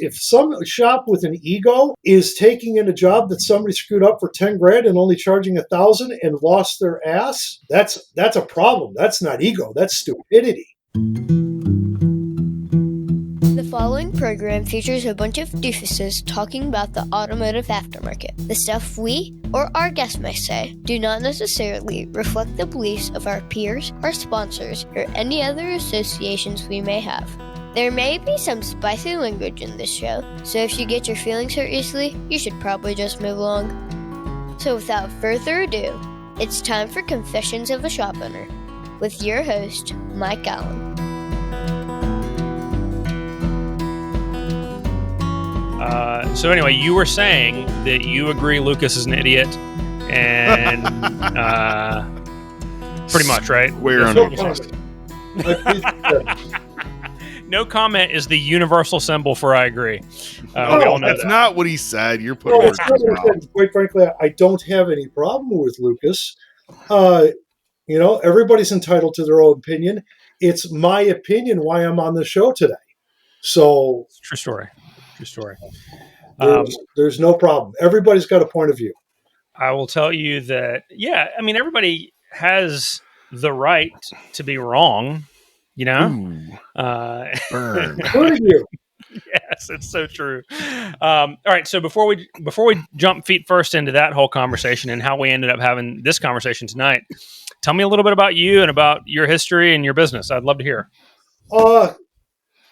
If some shop with an ego is taking in a job that somebody screwed up for 10 grand and only charging 1,000 and lost their ass, that's a problem. That's not ego. That's stupidity. The following program features a bunch of doofuses talking about the automotive aftermarket. The stuff we, or our guests may say, do not necessarily reflect the beliefs of our peers, our sponsors, or any other associations we may have. There may be some spicy language in this show, so if you get your feelings hurt easily, you should probably just move along. So without further ado, it's time for Confessions of a Shop Owner, with your host, Mike Allen. So anyway, you were saying that you agree Lucas is an idiot, and pretty much, right? We're on No comment is the universal symbol for I agree. We all know that's that. not what he said. You're putting words in his mouth. Quite frankly, I don't have any problem with Lucas. Everybody's entitled to their own opinion. It's my opinion why I'm on the show today. So True story. There's no problem. Everybody's got a point of view. I will tell you that, everybody has the right to be wrong, Burn. Including you. Yes, it's so true. All right, so before we jump feet first into that whole conversation and how we ended up having this conversation tonight, tell me a little bit about you and about your history and your business. I'd love to hear.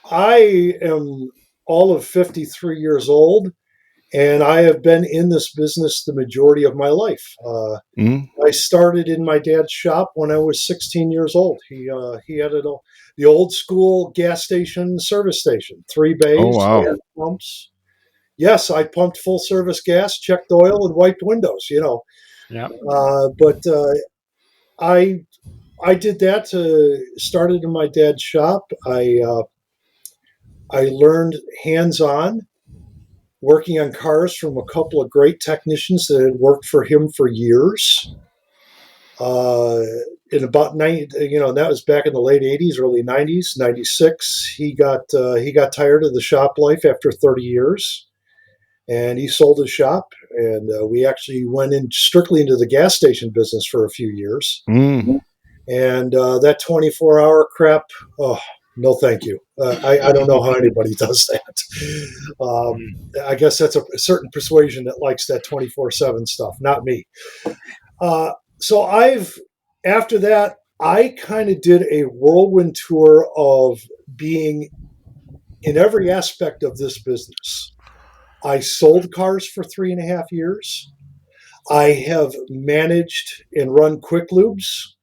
I am all of 53 years old, and I have been in this business the majority of my life. I started in my dad's shop when I was 16 years old. He had the old school gas station, service station, 3 bays, gas pumps. Yes, I pumped full service gas, checked oil, and wiped windows. Yeah. But I did that. Started in my dad's shop. I learned hands-on, working on cars from a couple of great technicians that had worked for him for years. In about 90, that was back in the late 80s, early 90s, 96. He got tired of the shop life after 30 years, and he sold his shop. And we actually went in strictly into the gas station business for a few years. And that 24-hour crap, no, thank you. I don't know how anybody does that. I guess that's a certain persuasion that likes that 24/7 stuff, not me. So after that, I kind of did a whirlwind tour of being in every aspect of this business. I sold cars for 3.5 years. I have managed and run quick lubes.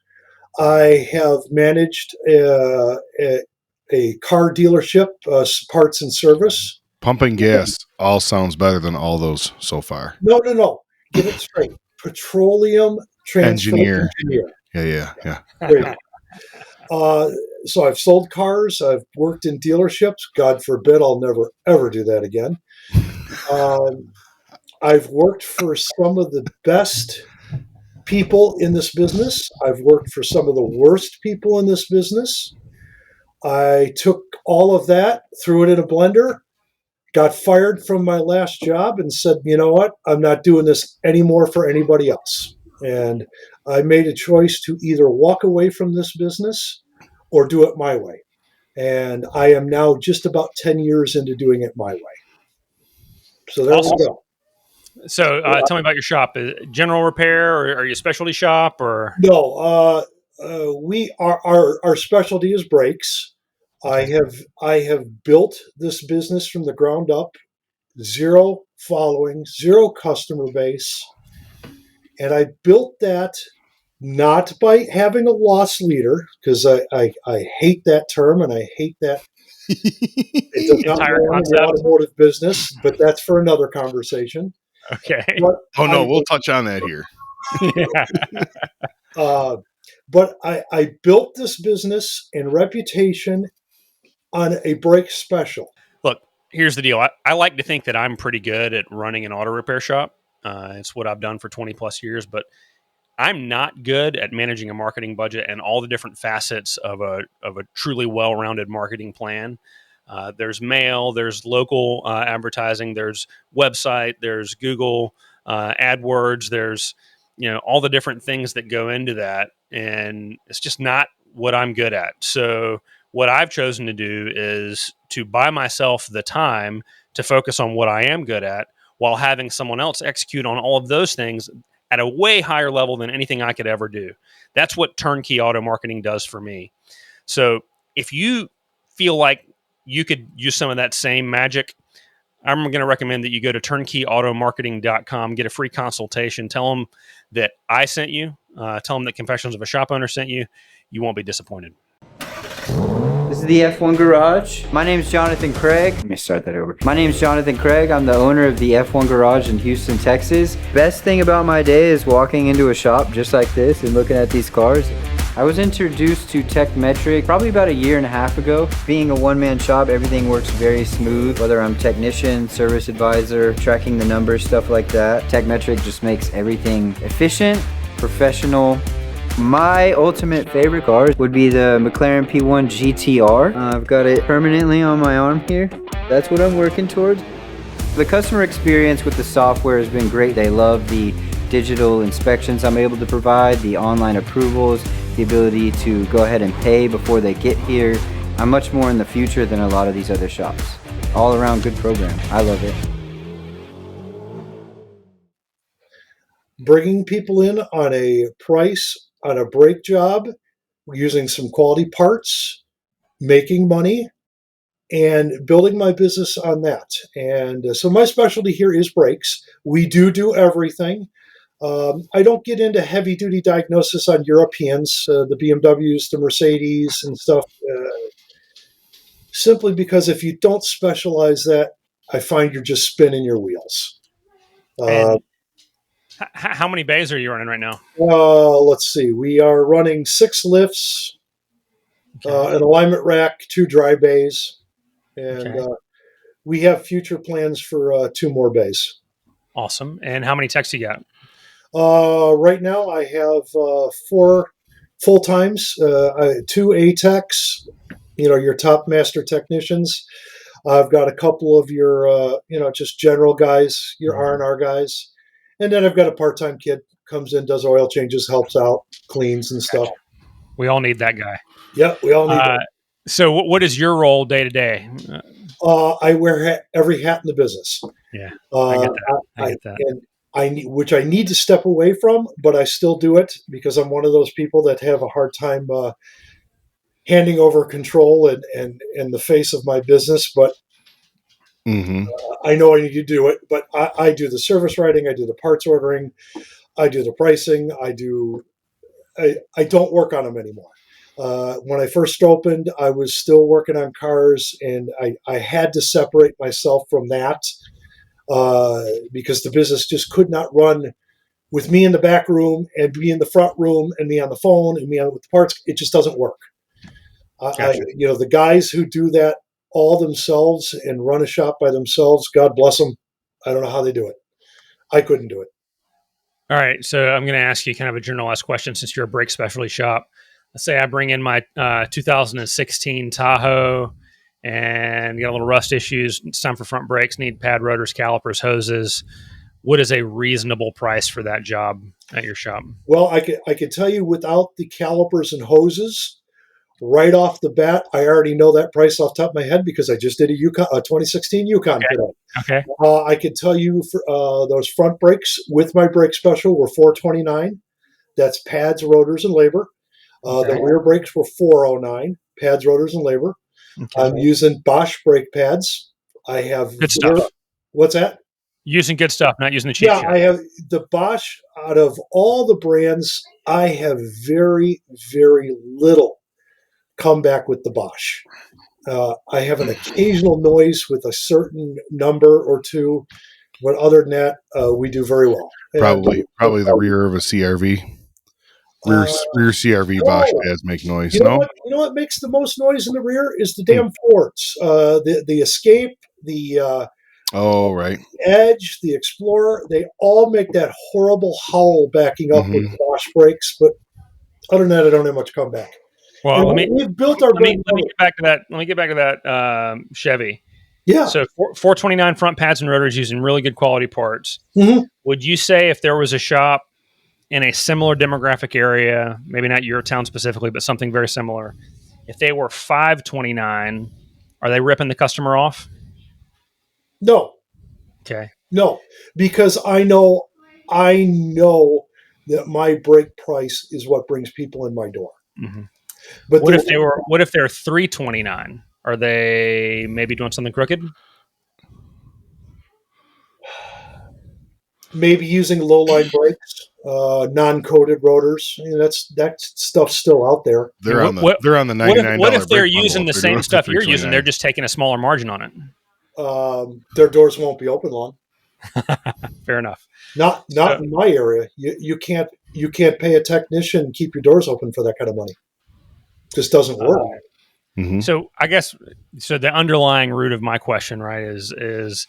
I have managed a car dealership, parts and service. Pumping gas all sounds better than all those so far. No. Get it straight. Petroleum Engineer. Yeah. Great. So I've sold cars. I've worked in dealerships. God forbid I'll never, ever do that again. I've worked for some of the best people in this business. I've worked for some of the worst people in this business. I took all of that, threw it in a blender, got fired from my last job, and said, you know what? I'm not doing this anymore for anybody else. And I made a choice to either walk away from this business or do it my way. And I am now just about 10 years into doing it my way. So there we go. So tell me about your shop. General repair, or are you a specialty shop? Or No, our specialty is brakes. I have built this business from the ground up, 0 following, 0 customer base, and I built that not by having a loss leader, because I hate that term and I hate that. It does not belong in the automotive business, but that's for another conversation. Okay. We'll touch on that here. But I built this business and reputation on a brake special. Look, here's the deal. I like to think that I'm pretty good at running an auto repair shop. It's what I've done for 20 plus years, but I'm not good at managing a marketing budget and all the different facets of a truly well-rounded marketing plan. There's mail, there's local advertising, there's website, there's Google AdWords, there's all the different things that go into that, and it's just not what I'm good at. So what I've chosen to do is to buy myself the time to focus on what I am good at, while having someone else execute on all of those things at a way higher level than anything I could ever do. That's what turnkey auto marketing does for me. So if you feel like you could use some of that same magic, I'm going to recommend that you go to turnkeyautomarketing.com, get a free consultation, tell them that I sent you, tell them that Confessions of a Shop Owner sent you. You won't be disappointed. This is the F1 Garage. My name is Jonathan Craig. Let me start that over. My name is Jonathan Craig. I'm the owner of the F1 Garage in Houston, Texas. Best thing about my day is walking into a shop just like this and looking at these cars. I was introduced to Techmetric probably about 1.5 years ago. Being a one-man shop, everything works very smooth. Whether I'm technician, service advisor, tracking the numbers, stuff like that. Techmetric just makes everything efficient, professional. My ultimate favorite car would be the McLaren P1 GTR. I've got it permanently on my arm here. That's what I'm working towards. The customer experience with the software has been great. They love the digital inspections I'm able to provide, the online approvals, the ability to go ahead and pay before they get here. I'm much more in the future than a lot of these other shops. All around good program. I love it. Bringing people in on a price on a brake job, using some quality parts, making money, and building my business on that. And so my specialty here is brakes. We do everything. I don't get into heavy duty diagnosis on Europeans, the BMWs, the Mercedes and stuff, simply because if you don't specialize that, I find you're just spinning your wheels. And how many bays are you running right now? Let's see. We are running 6 lifts, an alignment rack, 2 dry bays, and we have future plans for 2 more bays. Awesome. And how many techs you got? Right now, I have 4 full times, 2 A-techs, your top master technicians. I've got a couple of your, just general guys, your R&R guys. And then I've got a part-time kid, comes in, does oil changes, helps out, cleans and stuff. We all need that guy. Yeah, we all need that. So what is your role day to day? I wear every hat in the business. Yeah, I get that. I get that. And which I need to step away from, but I still do it because I'm one of those people that have a hard time handing over control and the face of my business. But I know I need to do it. But I do the service writing, I do the parts ordering, I do the pricing, I don't work on them anymore. When I first opened, I was still working on cars, and I had to separate myself from that because the business just could not run with me in the back room and me in the front room and me on the phone and me with the parts. It just doesn't work. Gotcha. The guys who do that all themselves and run a shop by themselves, God bless them. I don't know how they do it. I couldn't do it. All right. So I'm going to ask you kind of a generalized question since you're a brake specialty shop. Let's say I bring in my 2016 Tahoe and got a little rust issues. It's time for front brakes, need pad rotors, calipers, hoses. What is a reasonable price for that job at your shop? Well, I could tell you without the calipers and hoses, right off the bat, I already know that price off the top of my head because I just did a 2016 Yukon today. Okay. I could tell you for, those front brakes with my brake special were $429. That's pads, rotors, and labor. The rear brakes were $409. Pads, rotors, and labor. Okay. I'm using Bosch brake pads. I have good stuff. What's that? Using good stuff, not using the cheap shit. I have the Bosch. Out of all the brands, I have very, very little comeback with the Bosch. I have an occasional noise with a certain number or two, but other than that, we do very well. Probably the rear of a CRV. Rear CRV Bosch pads make noise. You know what makes the most noise in the rear is the damn Fords. The Escape, the Edge, the Explorer. They all make that horrible howl backing up with Bosch brakes. But other than that, I don't have much comeback. Well, And let me we've built our break. get back to that. Let me get back to that Chevy. Yeah. So 429 front pads and rotors using really good quality parts. Mhm. Would you say if there was a shop in a similar demographic area, maybe not your town specifically, but something very similar, if they were 529, are they ripping the customer off? No, Okay. no, because I know that my break price is what brings people in my door. Mm-hmm. But What if they're 329? Are they maybe doing something crooked? maybe using low line brakes, non-coated rotors? That stuff's still out there. They're on the What $99 if they're brake bundle using if the they're doing same it for stuff you're using? They're $329. just taking a smaller margin on it. Their doors won't be open long. Fair enough. Not So, in my area. You can't pay a technician and keep your doors open for that kind of money. Just doesn't work. Mhm. so I guess the underlying root of my question, right, is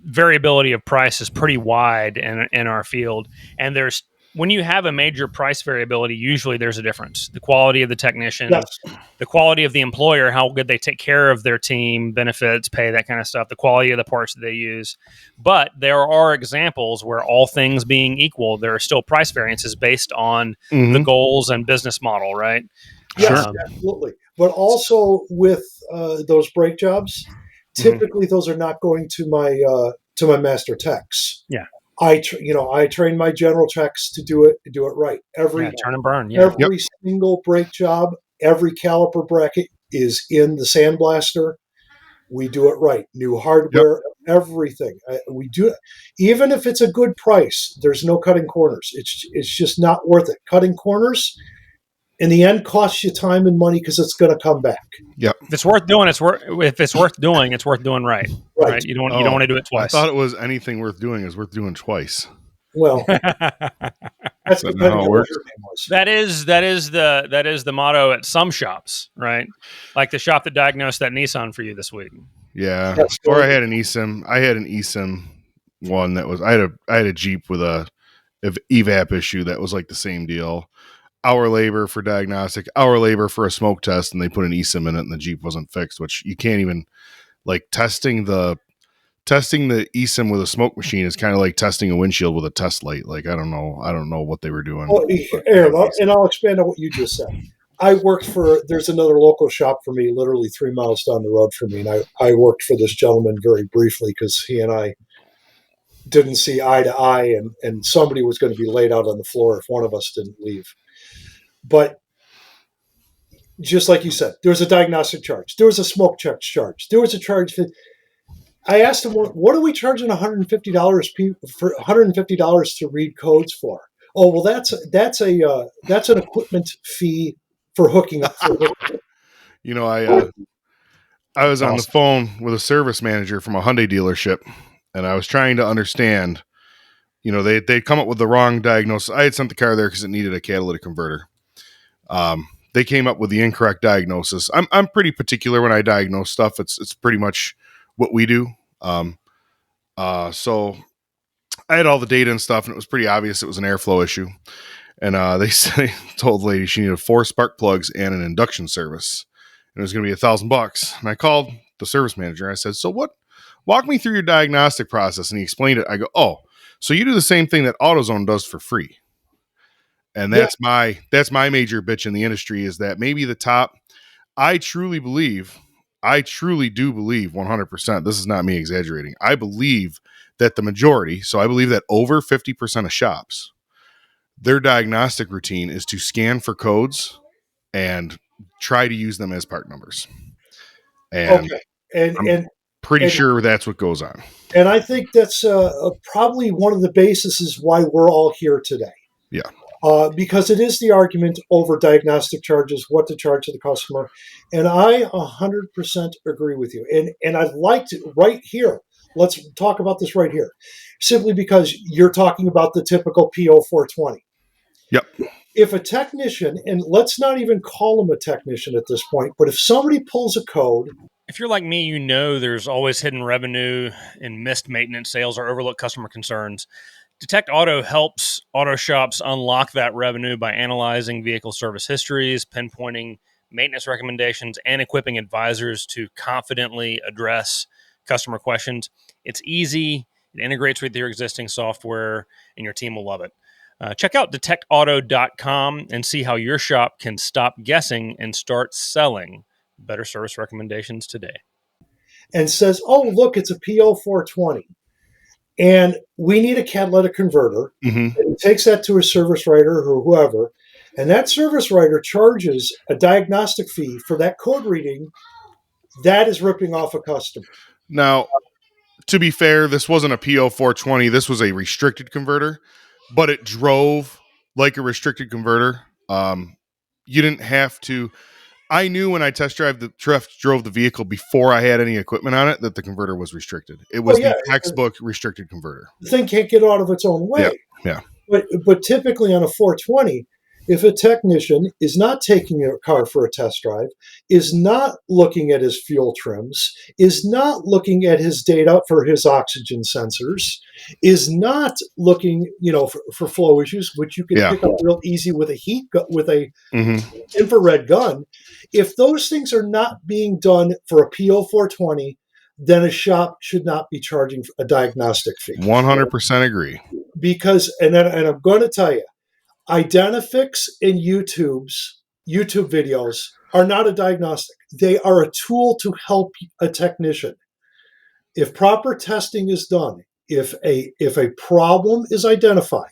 variability of price is pretty wide in our field, and there's when you have a major price variability, usually there's a difference. The quality of the technician, Yes. the quality of the employer, how good they take care of their team, benefits, pay, that kind of stuff, the quality of the parts that they use. But there are examples where, all things being equal, there are still price variances based on the goals and business model, right? Yes, Um, absolutely. But also with those brake jobs, typically those are not going to my master techs. Yeah. I train my general techs to do it right. Yeah, turn and burn. Yeah. Every single brake job, every caliper bracket is in the sandblaster. We do it right. New hardware, everything. We do it. Even if it's a good price, there's no cutting corners. It's just not worth it. Cutting corners, in the end, costs you time and money because it's going to come back. Yep. If it's worth doing, if it's worth doing, it's worth doing right. Right. You don't want to do it I twice. thought it was anything worth doing is worth doing twice. Well, that's Is that depending how it on what works? your name was. that is the motto at some shops, right? Like the shop that diagnosed that Nissan for you this week. Yeah. That's Or good. I had an eSIM one that was I had a Jeep with a evap issue that was like the same deal. Hour labor for diagnostic, hour labor for a smoke test, and they put an eSIM in it, and the Jeep wasn't fixed. Which you can't even like testing the eSIM with a smoke machine is kind of like testing a windshield with a test light. Like I don't know what they were doing. Well, Aaron, and I'll expand on what you just said. I worked there's another local shop for me, literally 3 miles down the road from me, and I worked for this gentleman very briefly because he and I didn't see eye to eye, and somebody was going to be laid out on the floor if one of us didn't leave. But just like you said, there was a diagnostic charge. There was a smoke check charge. There was a charge. I asked him, "What are we charging $150 for $150 to read codes for?" Oh, well, that's an equipment fee for hooking up. You know, I was on the phone with a service manager from a Hyundai dealership, and I was trying to understand. You know, they'd come up with the wrong diagnosis. I had sent the car there because it needed a catalytic converter. They came up with the incorrect diagnosis. I'm pretty particular when I diagnose stuff. It's pretty much what we do. So I had all the data and stuff, and it was pretty obvious it was an airflow issue. And they told the lady she needed 4 spark plugs and an induction service, and it was going to be $1,000. And I called the service manager. I said, "So what? Walk me through your diagnostic process." And he explained it. I go, "Oh, so you do the same thing that AutoZone does for free." And that's my major bitch in the industry is that maybe the top. I truly do believe 100%. This is not me exaggerating. I believe that the majority, so I believe that over 50% of shops, their diagnostic routine is to scan for codes and try to use them as part numbers. And Okay, I'm pretty sure that's what goes on. and I think that's probably one of the bases is why we're all here today. Yeah. Because it is the argument over diagnostic charges, what to charge to the customer. And I 100% agree with you. And I'd like to, right here, let's talk about this right here, simply because you're talking about the typical PO 420. Yep. If a technician, and let's not even call him a technician at this point, but if somebody pulls a code. If you're like me, you know there's always hidden revenue in missed maintenance sales or overlooked customer concerns. Detect Auto helps auto shops unlock that revenue by analyzing vehicle service histories, pinpointing maintenance recommendations, and equipping advisors to confidently address customer questions. It's easy. It integrates with your existing software, and your team will love it. Check out detectauto.com and see how your shop can stop guessing and start selling better service recommendations today. And says, oh, look, it's a PO 420. And we need a catalytic converter. Mm-hmm. And he takes that to a service writer or whoever. And that service writer charges a diagnostic fee for that code reading. That is ripping off a customer. Now, to be fair, this wasn't a PO 420. This was a restricted converter, but it drove like a restricted converter. You didn't have to. I knew when I drove the vehicle before I had any equipment on it that the converter was restricted. It was the textbook restricted converter. The thing can't get out of its own way. Yeah. But typically on a 420, if a technician is not taking a car for a test drive, is not looking at his fuel trims, is not looking at his data for his oxygen sensors, is not looking, for flow issues, which you can pick up real easy with a infrared gun. If those things are not being done for a PO 420, then a shop should not be charging a diagnostic fee. 100% agree. Because, and I'm going to tell you, Identifix and YouTube videos are not a diagnostic. They are a tool to help a technician. If proper testing is done, if a problem is identified,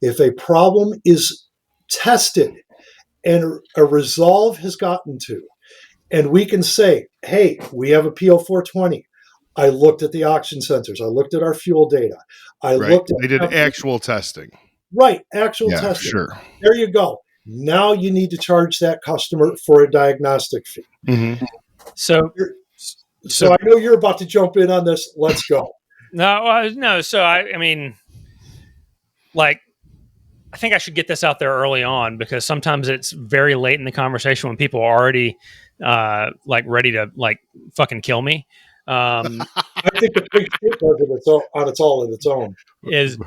if a problem is tested and a resolve has gotten to, and we can say, hey, we have a PO 420. I looked at the oxygen sensors. I looked at our fuel data. They did actual testing. Right, actual testing. Sure. There you go. Now you need to charge that customer for a diagnostic fee. Mm-hmm. So I know you're about to jump in on this. Let's go. No. So I mean, I think I should get this out there early on because sometimes it's very late in the conversation when people are already ready to fucking kill me. I think the big shit does it on its own. Is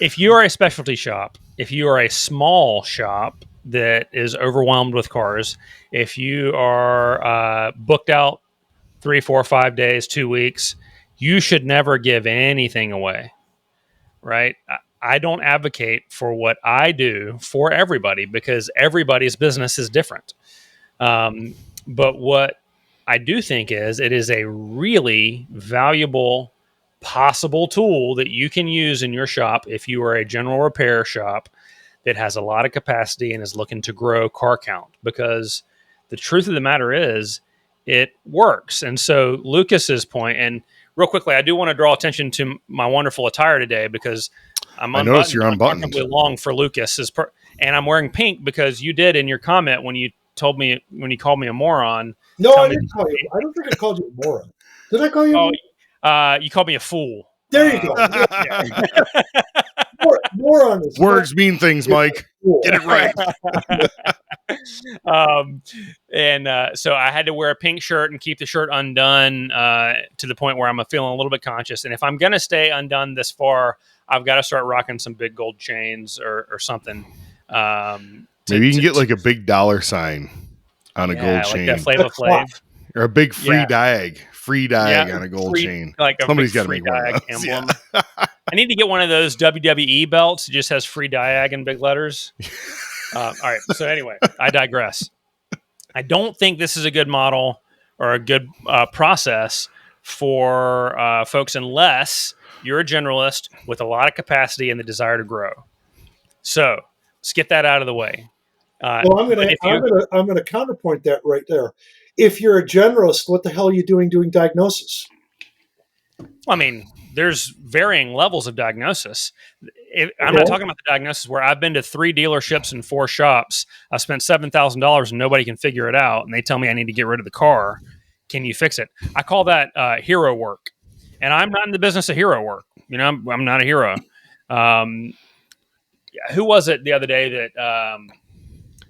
if you are a specialty shop, if you are a small shop that is overwhelmed with cars, if you are booked out 3, 4, 5 days, 2 weeks, you should never give anything away, right? I don't advocate for what I do for everybody because everybody's business is different. But what I do think is it is a really valuable possible tool that you can use in your shop if you are a general repair shop that has a lot of capacity and is looking to grow car count, because the truth of the matter is it works. And so Lucas's point, and real quickly, I do want to draw attention to my wonderful attire today because I noticed you're unbuttoned. Long for Lucas and I'm wearing pink because you did in your comment when you called me a moron. No, I didn't call you. I don't think I called you a moron. Did I call you? You called me a fool. There you go. Moron is words mean things, Mike. Get it right. So I had to wear a pink shirt and keep the shirt undone to the point where I'm feeling a little bit conscious. And if I'm gonna stay undone this far, I've got to start rocking some big gold chains or something. Maybe you can get a big dollar sign on a gold chain, like that Flava Flav, or a big free Diag on a gold chain. Somebody's got to make one of those. Emblem. I need to get one of those WWE belts. It just has free Diag in big letters. All right. So anyway, I digress. I don't think this is a good model or a good process for folks unless you're a generalist with a lot of capacity and the desire to grow. So let's get that out of the way. Well, I'm going to counterpoint that right there. If you're a generalist, what the hell are you doing diagnosis? I mean, there's varying levels of diagnosis. I'm not talking about the diagnosis where I've been to 3 dealerships and 4 shops. I spent $7,000 and nobody can figure it out. And they tell me I need to get rid of the car. Can you fix it? I call that hero work. And I'm not in the business of hero work. I'm not a hero. Who was it the other day that I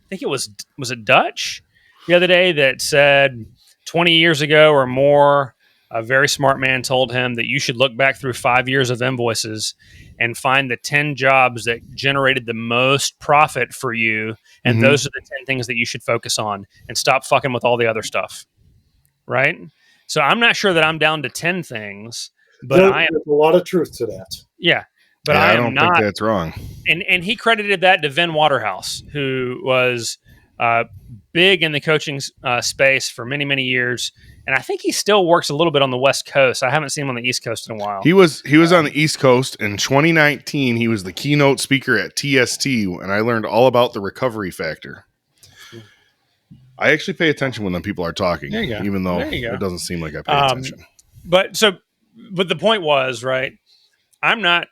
think it was it Dutch the other day that said 20 years ago or more, a very smart man told him that you should look back through 5 years of invoices and find the 10 jobs that generated the most profit for you. And those are the 10 things that you should focus on and stop fucking with all the other stuff. Right. So I'm not sure that I'm down to 10 things, but There's a lot of truth to that. Yeah. But Yeah, I I am don't not. think that's wrong. And he credited that to Vin Waterhouse, who was big in the coaching space for many, many years. And I think he still works a little bit on the West Coast. I haven't seen him on the East Coast in a while. He was on the East Coast in 2019. He was the keynote speaker at TST, and I learned all about the recovery factor. I actually pay attention when people are talking, even though it doesn't seem like I pay attention. But the point was, right, I'm not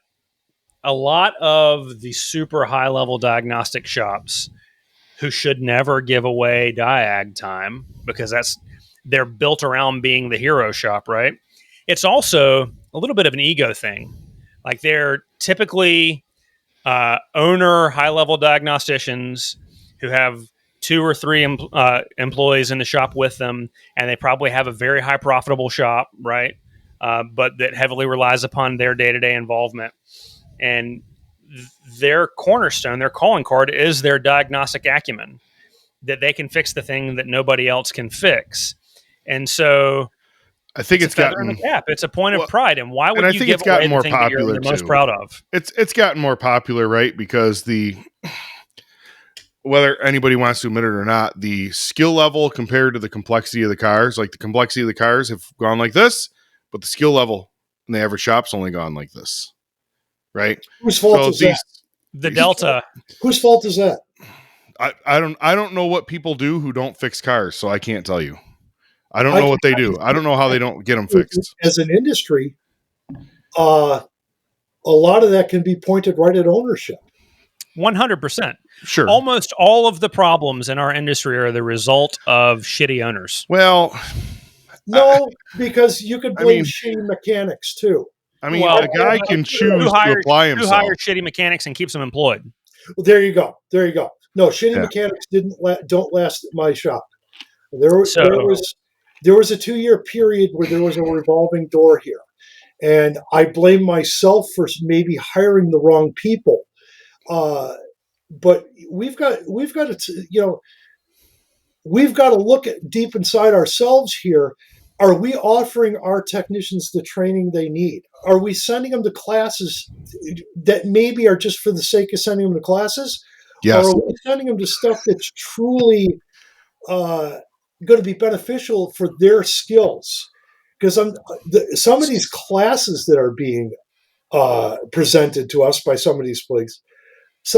a lot of the super high level diagnostic shops who should never give away Diag time because they're built around being the hero shop, right? It's also a little bit of an ego thing. Like they're typically owner high level diagnosticians who have 2 or 3 employees in the shop with them, and they probably have a very high profitable shop, right? But that heavily relies upon their day-to-day involvement. And their cornerstone, their calling card is their diagnostic acumen, that they can fix the thing that nobody else can fix. And so I think it's gotten in the cap. It's a point of pride. And why would you give away the thing that you're most proud of? It's gotten more popular, right? Because whether anybody wants to admit it or not, the skill level compared to the complexity of the cars, like the complexity of the cars have gone like this, but the skill level in the average shop's only gone like this. Right? Whose fault is that? The Delta. Whose fault is that? I don't know what people do who don't fix cars, so I can't tell you. I don't know what they do. I don't know how they don't get them fixed. As an industry, a lot of that can be pointed right at ownership. 100%. Sure. Almost all of the problems in our industry are the result of shitty owners. Well, no, because you could blame shitty mechanics too. I mean, a guy can choose to apply himself. Who hires shitty mechanics and keeps them employed? Well, there you go. No, shitty mechanics don't last at my shop. There was a 2-year period where there was a revolving door here, and I blame myself for maybe hiring the wrong people. But we've got to look at deep inside ourselves here. Are we offering our technicians the training they need? Are we sending them to classes that maybe are just for the sake of sending them to classes? Yes. Or are we sending them to stuff that's truly going to be beneficial for their skills? Because some of these classes that are being presented to us by some of these places,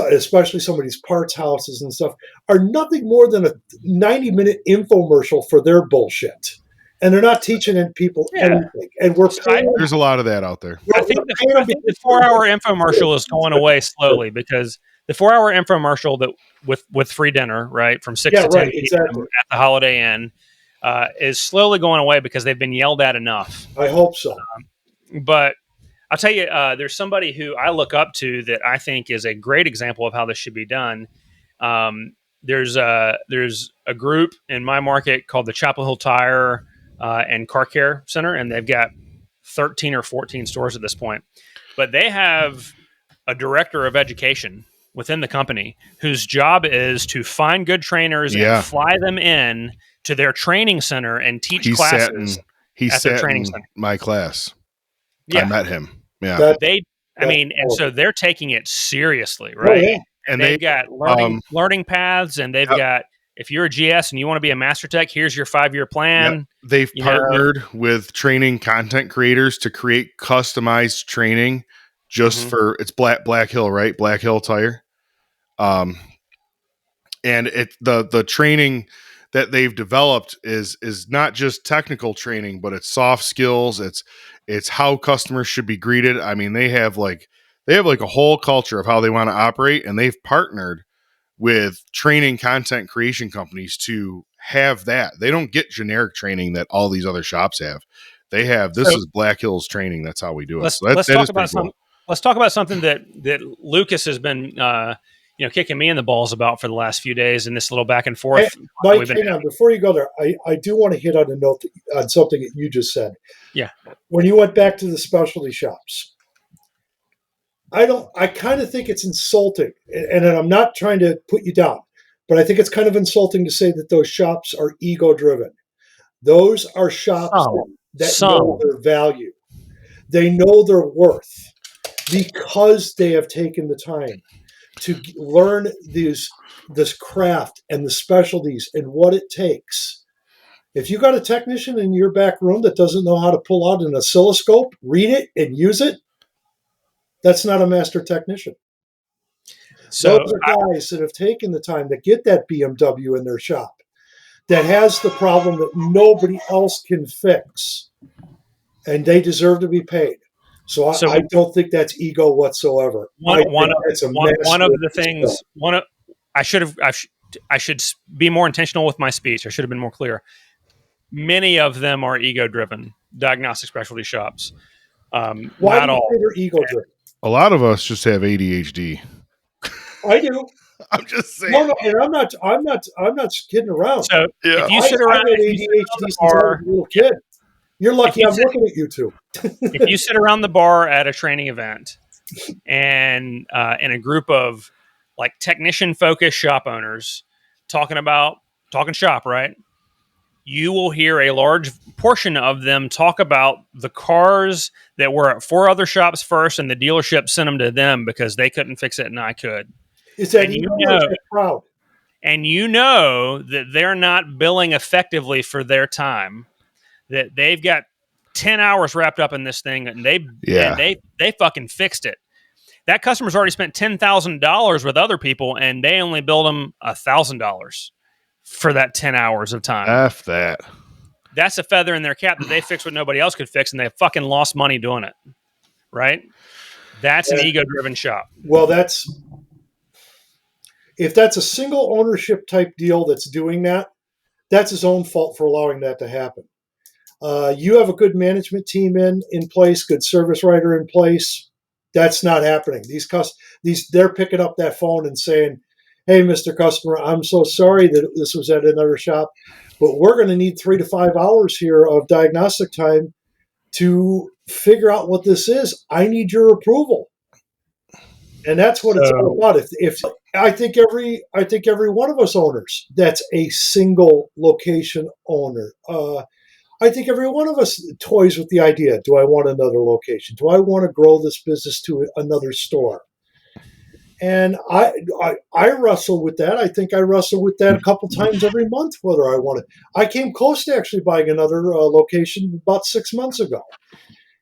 especially some of these parts houses and stuff, are nothing more than a 90-minute infomercial for their bullshit. And they're not teaching people anything. And there's a lot of that out there. I think the 4-hour infomercial is going away slowly because the 4-hour infomercial that with free dinner, right, from 6 to 10 p.m. at the Holiday Inn is slowly going away because they've been yelled at enough. I hope so. But I'll tell you, there's somebody who I look up to that I think is a great example of how this should be done. There's a group in my market called the Chapel Hill Tire and Car Care Center, and they've got 13 or 14 stores at this point. But they have a director of education within the company whose job is to find good trainers and fly them in to their training center and teach classes at their training center. My class. Yeah. I met him. Yeah. And so they're taking it seriously, right? Oh, yeah. And they've got learning paths, and they've got, if you're a GS and you want to be a master tech, here's your 5-year plan. Yep. They've partnered with training content creators to create customized training just for, it's Black Hill, right? Black Hill Tire. And the training that they've developed is not just technical training, but it's soft skills. It's how customers should be greeted. I mean, they have like a whole culture of how they want to operate, and they've partnered with training content creation companies to have that. They don't get generic training that all these other shops have. They have, this is Black Hills training. That's how we do it. Let's talk about something that Lucas has been kicking me in the balls about for the last few days, and this little back and forth. Hey, Mike, hang on. Before you go there, I do want to hit on a note on something that you just said. Yeah. When you went back to the specialty shops, I kind of think it's insulting, and I'm not trying to put you down, but I think it's kind of insulting to say that those shops are ego-driven. Those are shops that know their value. They know their worth because they have taken the time to learn this craft and the specialties and what it takes. If you got a technician in your back room that doesn't know how to pull out an oscilloscope, read it, and use it, that's not a master technician. So those are guys that have taken the time to get that BMW in their shop that has the problem that nobody else can fix, and they deserve to be paid. So I don't think that's ego whatsoever. One of the things. I should be more intentional with my speech. I should have been more clear. Many of them are ego-driven diagnostic specialty shops. Why not do you all. say they're ego-driven? A lot of us just have ADHD. I do. I'm just saying. No, and I'm not kidding around. So if you sit around, I had ADHD since I was a little kid. You're lucky I'm looking at you two. If you sit around the bar at a training event and in a group of like technician-focused shop owners talking shop, right? You will hear a large portion of them talk about the cars that were at 4 other shops first, and the dealership sent them to them because they couldn't fix it and I could. Is that proud? And you know that they're not billing effectively for their time. That they've got 10 hours wrapped up in this thing, and they fucking fixed it. That customer's already spent $10,000 with other people, and they only billed them $1,000 for that 10 hours of time. F that. That's a feather in their cap that they fixed what nobody else could fix, and they fucking lost money doing it. Right? That's an ego-driven shop. Well, if that's a single ownership type deal that's doing that, that's his own fault for allowing that to happen. You have a good management team in place, good service writer in place. That's not happening. They're picking up that phone and saying, "Hey, Mr. Customer, I'm so sorry that this was at another shop, but we're going to need 3 to 5 hours here of diagnostic time to figure out what this is. I need your approval." And that's what it's all about. If I think every one of us owners that's a single location owner. I think every one of us toys with the idea, do I want another location? Do I want to grow this business to another store? And I wrestle with that. I think I wrestle with that a couple times every month, whether I want it. I came close to actually buying another location about 6 months ago.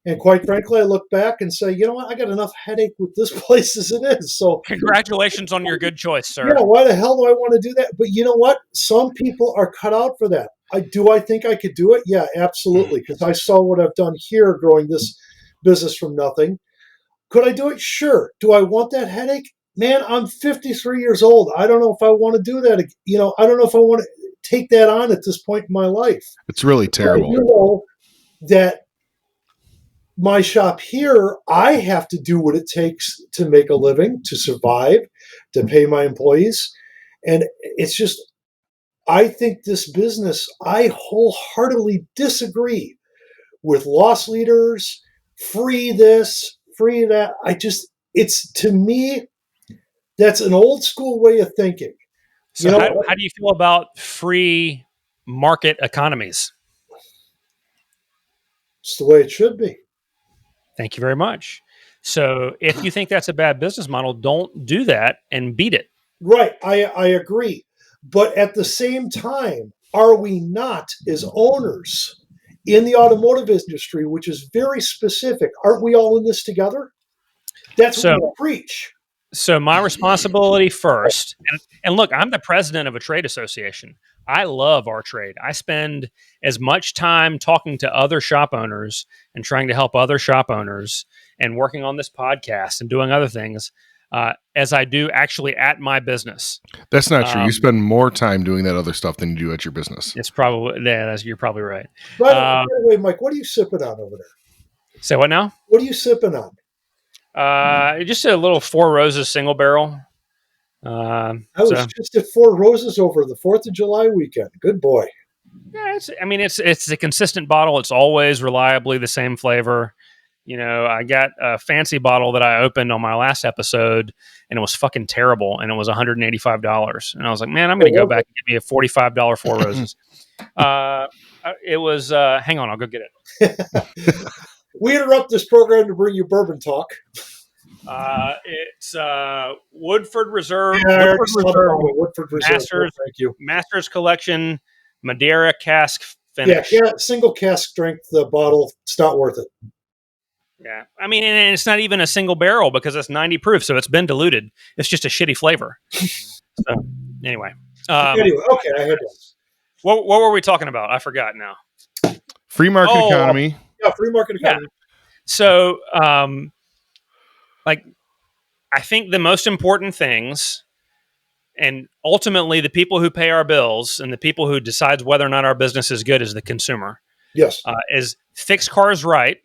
And quite frankly, I look back and say, you know what? I got enough headache with this place as it is. So congratulations on your good choice, sir. Yeah, why the hell do I want to do that? But you know what? Some people are cut out for that. I think I could do it? Yeah, absolutely. Because I saw what I've done here growing this business from nothing. Could I do it? Sure. Do I want that headache? Man, I'm 53 years old. I don't know if I want to do that. I don't know if I want to take that on at this point in my life. It's really terrible. But I know that my shop here, I have to do what it takes to make a living, to survive, to pay my employees. And it's just, I think this business, I wholeheartedly disagree with loss leaders, free this, free that. To me, that's an old school way of thinking. So how do you feel about free market economies? It's the way it should be. Thank you very much. So if you think that's a bad business model, don't do that and beat it. Right. I agree. But at the same time, are we not, as owners in the automotive industry, which is very specific, aren't we all in this together? That's what we preach. So my responsibility first, and look, I'm the president of a trade association. I love our trade. I spend as much time talking to other shop owners and trying to help other shop owners and working on this podcast and doing other things as I do actually at my business. That's not true. You spend more time doing that other stuff than you do at your business. It's probably, you're probably right. By the way, Mike, what are you sipping on over there? Say what now? What are you sipping on? Just a little Four Roses single barrel. I was just at Four Roses over the 4th of July weekend. Good boy. Yeah, it's a consistent bottle. It's always reliably the same flavor. I got a fancy bottle that I opened on my last episode, and it was fucking terrible, and it was $185. And I was like, man, I'm going to go back and get me a $45 Four Roses. It was. Hang on, I'll go get it. We interrupt this program to bring you bourbon talk. It's Woodford Reserve. Yeah, Woodford Reserve. Thank you. Masters Collection Madeira cask finish. Yeah, single cask strength bottle. It's not worth it. Yeah, and it's not even a single barrel because it's 90 proof, so it's been diluted. It's just a shitty flavor. So anyway, okay, I had this. What were we talking about? I forgot now. Free market economy. Yeah, free market economy. Yeah. So, I think the most important things, and ultimately the people who pay our bills and the people who decides whether or not our business is good is the consumer. Yes. Is fix cars right,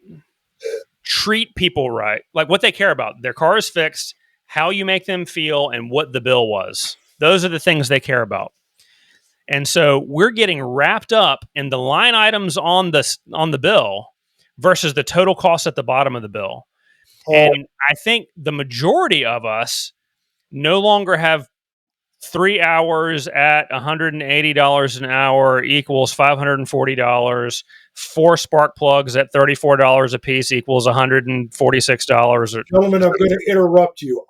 treat people right, like what they care about. Their car is fixed, how you make them feel, and what the bill was. Those are the things they care about. And so we're getting wrapped up in the line items on the bill versus the total cost at the bottom of the bill. And I think the majority of us no longer have 3 hours at $180 an hour equals $540. 4 spark plugs at $34 a piece equals $146. Gentlemen, I'm going to interrupt you.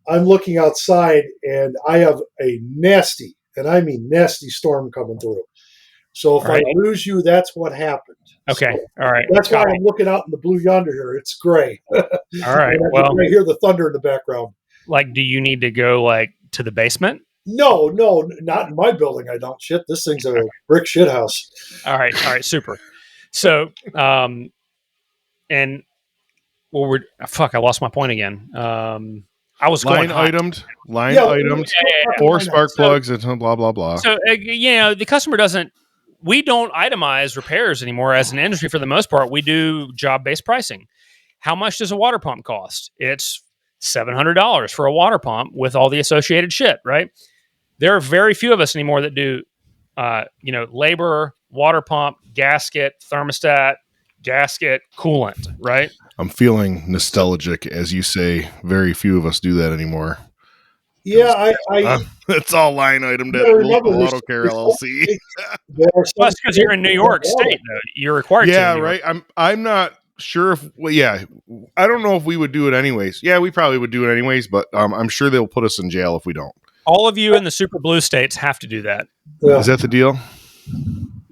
I'm looking outside and I have a nasty, and I mean nasty storm coming through. So if I lose you, that's what happened. Okay. So all right. That's why I'm looking out in the blue yonder here. It's gray. All right. Well, I hear the thunder in the background. Do you need to go to the basement? No, not in my building. I don't. Shit, this thing's a brick shit house. All right, super. So, I lost my point again. I was line itemed, 4 spark plugs, and blah blah blah. So, the customer doesn't. We don't itemize repairs anymore as an industry for the most part. We do job-based pricing. How much does a water pump cost? It's $700 for a water pump with all the associated shit, right? There are very few of us anymore that do, labor, water pump, gasket, thermostat, gasket, coolant, right? I'm feeling nostalgic as you say. Very few of us do that anymore. Yeah, it's all line item at local auto care LLC. Plus, because you're in New York State, though, you're required to. Yeah, right. I'm not sure if. Well, yeah, I don't know if we would do it anyways. Yeah, we probably would do it anyways, but I'm sure they'll put us in jail if we don't. All of you in the super blue states have to do that. Yeah. Is that the deal?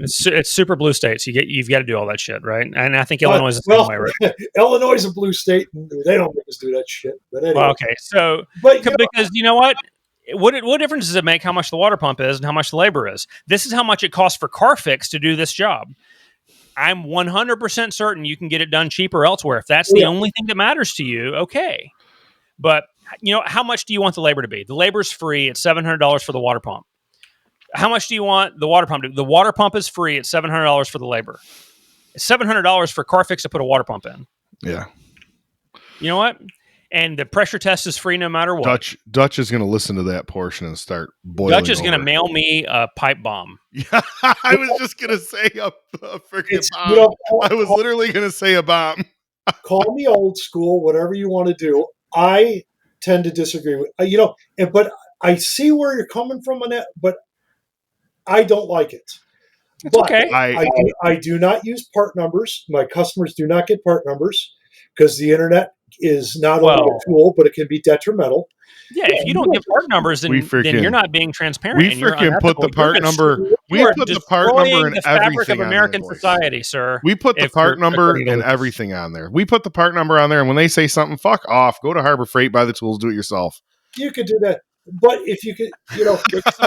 It's super blue states. You've got to do all that shit, right? And I think Illinois is the same way, right? Illinois is a blue state, and they don't make us do that shit. But anyway. Well, okay, so because you know what? What difference does it make how much the water pump is and how much the labor is? This is how much it costs for CarFix to do this job. I'm 100% certain you can get it done cheaper elsewhere. If that's the only thing that matters to you, okay. But how much do you want the labor to be? The labor's free. It's $700 for the water pump. How much do you want the water pump to be? The water pump is free. It's $700 for the labor. It's $700 for CarFix to put a water pump in. Yeah. You know what? And the pressure test is free no matter what. Dutch is going to listen to that portion and start boiling. Dutch is going to mail me a pipe bomb. Yeah, I was just going to say a freaking bomb. I was literally going to say a bomb. Call me old school, whatever you want to do. I tend to disagree with but I see where you're coming from on that, but I don't like it. It's okay. I do not use part numbers. My customers do not get part numbers because the internet is not only a tool, but it can be detrimental. Yeah, if you don't give part numbers, then you're not being transparent. We freaking put the part number. We put the part number in the fabric of American society, sir. We put the part number and everything on there. We put the part number on there, and when they say something, fuck off. Go to Harbor Freight, buy the tools, do it yourself. You could do that, but if you could,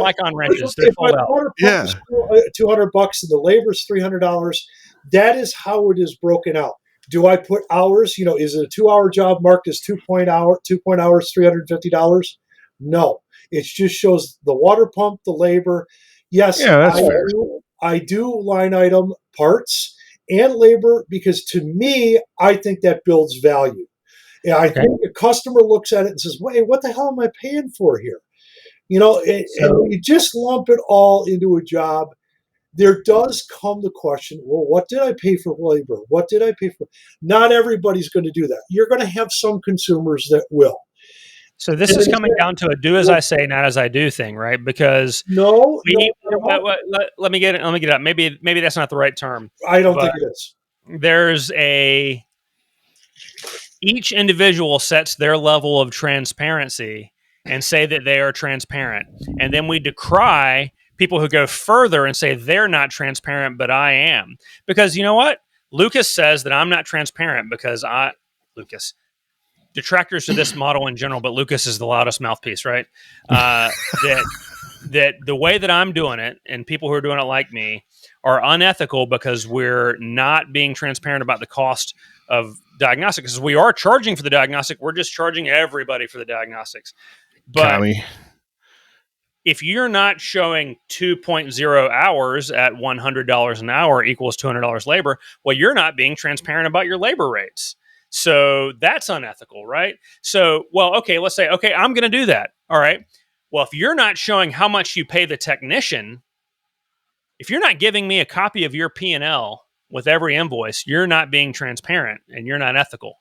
like on wrenches, if my water pump is $200 and the labor is $300, that is how it is broken out. Do I put hours? Is it a 2-hour job marked as 2 hours, $350? No, it just shows the water pump, the labor. Yes, that's fair. I do line item parts and labor because to me, I think that builds value. Yeah, I think a customer looks at it and says, "Wait, what the hell am I paying for here?" And when you just lump it all into a job, there does come the question, well, what did I pay for labor? What did I pay for? Not everybody's going to do that. You're going to have some consumers that will. So this is coming down to a do as I say, not as I do thing, right? Because no, let me get it. Let me get it up. Maybe that's not the right term. I don't think it is. There's each individual sets their level of transparency and say that they are transparent. And then we decry people who go further and say they're not transparent, but I am. Because you know what? Lucas says that I'm not transparent because Lucas, detractors to this model in general, but Lucas is the loudest mouthpiece, right? That the way that I'm doing it and people who are doing it like me are unethical because we're not being transparent about the cost of diagnostics. Because we are charging for the diagnostic, we're just charging everybody for the diagnostics. But if you're not showing 2.0 hours at $100 an hour equals $200 labor, well, you're not being transparent about your labor rates. So that's unethical, right? So, well, okay, let's say, okay, I'm going to do that. All right. Well, if you're not showing how much you pay the technician, if you're not giving me a copy of your P&L with every invoice, you're not being transparent and you're not ethical.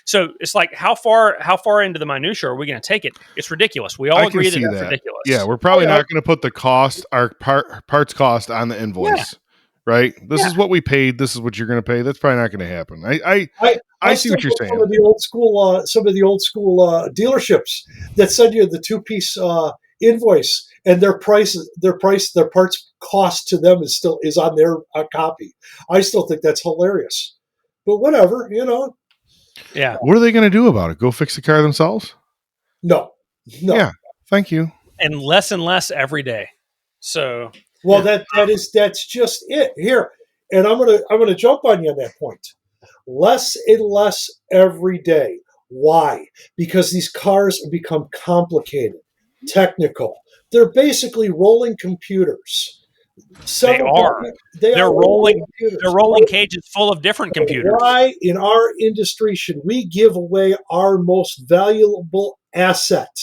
So it's like, how far into the minutia are we going to take it? It's ridiculous. We all agree that that's ridiculous. Yeah, we're probably not going to put the cost, our parts cost on the invoice. Yeah. Right? This is what we paid. This is what you're going to pay. That's probably not going to happen. I see what you're saying. Some of the old school dealerships that send you the 2-piece invoice, and their parts cost to them is on their copy. I still think that's hilarious, but whatever, Yeah. What are they going to do about it? Go fix the car themselves? No. Yeah. Thank you. And less every day. So. Well, that's just it here, and I'm gonna jump on you on that point. Less and less every day. Why? Because these cars have become complicated, technical. They're basically rolling computers. They're rolling cages full of different computers. Why, in our industry, should we give away our most valuable asset,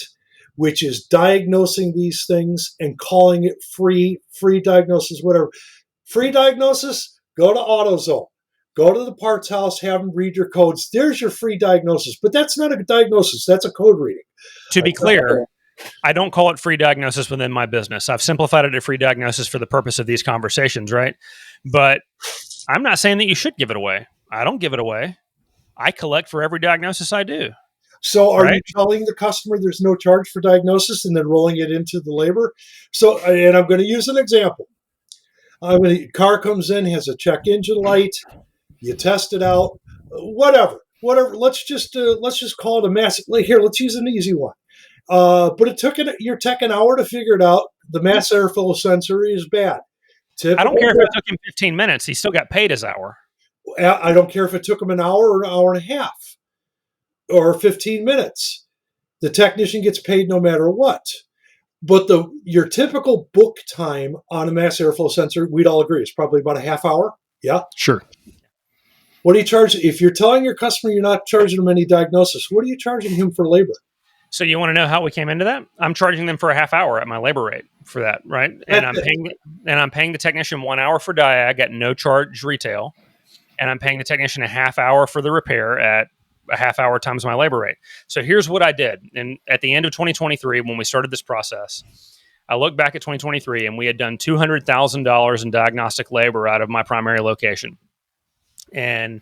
which is diagnosing these things and calling it free diagnosis, whatever. Free diagnosis, go to AutoZone. Go to the parts house, have them read your codes. There's your free diagnosis. But that's not a diagnosis. That's a code reading. To be clear, I don't call it free diagnosis within my business. I've simplified it to free diagnosis for the purpose of these conversations, right? But I'm not saying that you should give it away. I don't give it away. I collect for every diagnosis I do. So are you telling the customer there's no charge for diagnosis and then rolling it into the labor? So, and I'm going to use an example. A car comes in, has a check engine light. You test it out, whatever. Let's just call it a mass. Here, let's use an easy one. But it took your tech an hour to figure it out. The mass airflow sensor is bad. I don't care if it took him 15 minutes. He still got paid his hour. I don't care if it took him an hour or an hour and a half or 15 minutes. The technician gets paid no matter what. But your typical book time on a mass airflow sensor, we'd all agree, is probably about a half hour. Yeah? Sure. What do you charge? If you're telling your customer you're not charging them any diagnosis, what are you charging him for labor? So you want to know how we came into that? I'm charging them for a half hour at my labor rate for that, right? And I'm paying the technician 1 hour for Diag at no charge retail, and I'm paying the technician a half hour for the repair at a half hour times my labor rate. So here's what I did. And at the end of 2023, when we started this process, I looked back at 2023 and we had done $200,000 in diagnostic labor out of my primary location. And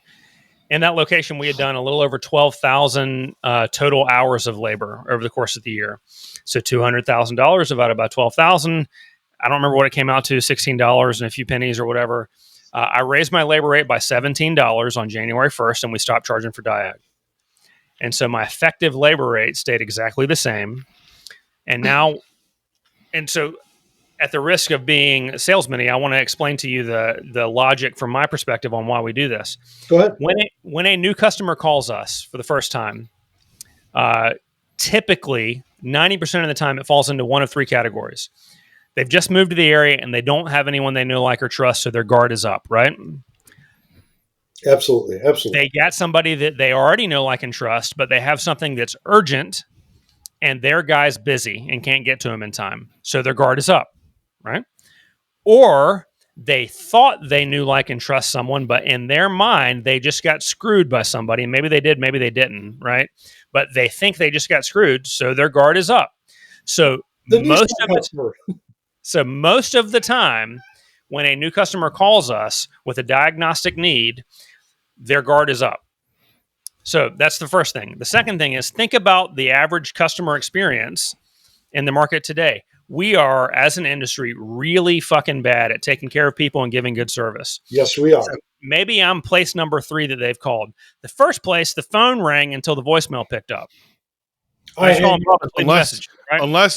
in that location, we had done a little over 12,000 total hours of labor over the course of the year. So $200,000 divided by 12,000. I don't remember what it came out to, $16 and a few pennies or whatever. I raised my labor rate by $17 on January 1st, and we stopped charging for Diag. And so my effective labor rate stayed exactly the same. And so at the risk of being salesman-y, I want to explain to you the logic from my perspective on why we do this. Go ahead. When a new customer calls us for the first time, typically 90% of the time it falls into one of three categories. They've just moved to the area and they don't have anyone they know, like, or trust, so their guard is up, right? Absolutely. Absolutely. They got somebody that they already know, like, and trust, but they have something that's urgent and their guy's busy and can't get to him in time. So their guard is up, right? Or they thought they knew, like, and trust someone, but in their mind, they just got screwed by somebody. Maybe they did, maybe they didn't, right? But they think they just got screwed, so their guard is up. So The most of the time, when a new customer calls us with a diagnostic need, their guard is up. So that's the first thing. The second thing is, think about the average customer experience in the market today. We are, as an industry, really fucking bad at taking care of people and giving good service. Yes, we are. So maybe I'm place number 3 that they've called. The first place, the phone rang until the voicemail picked up. Unless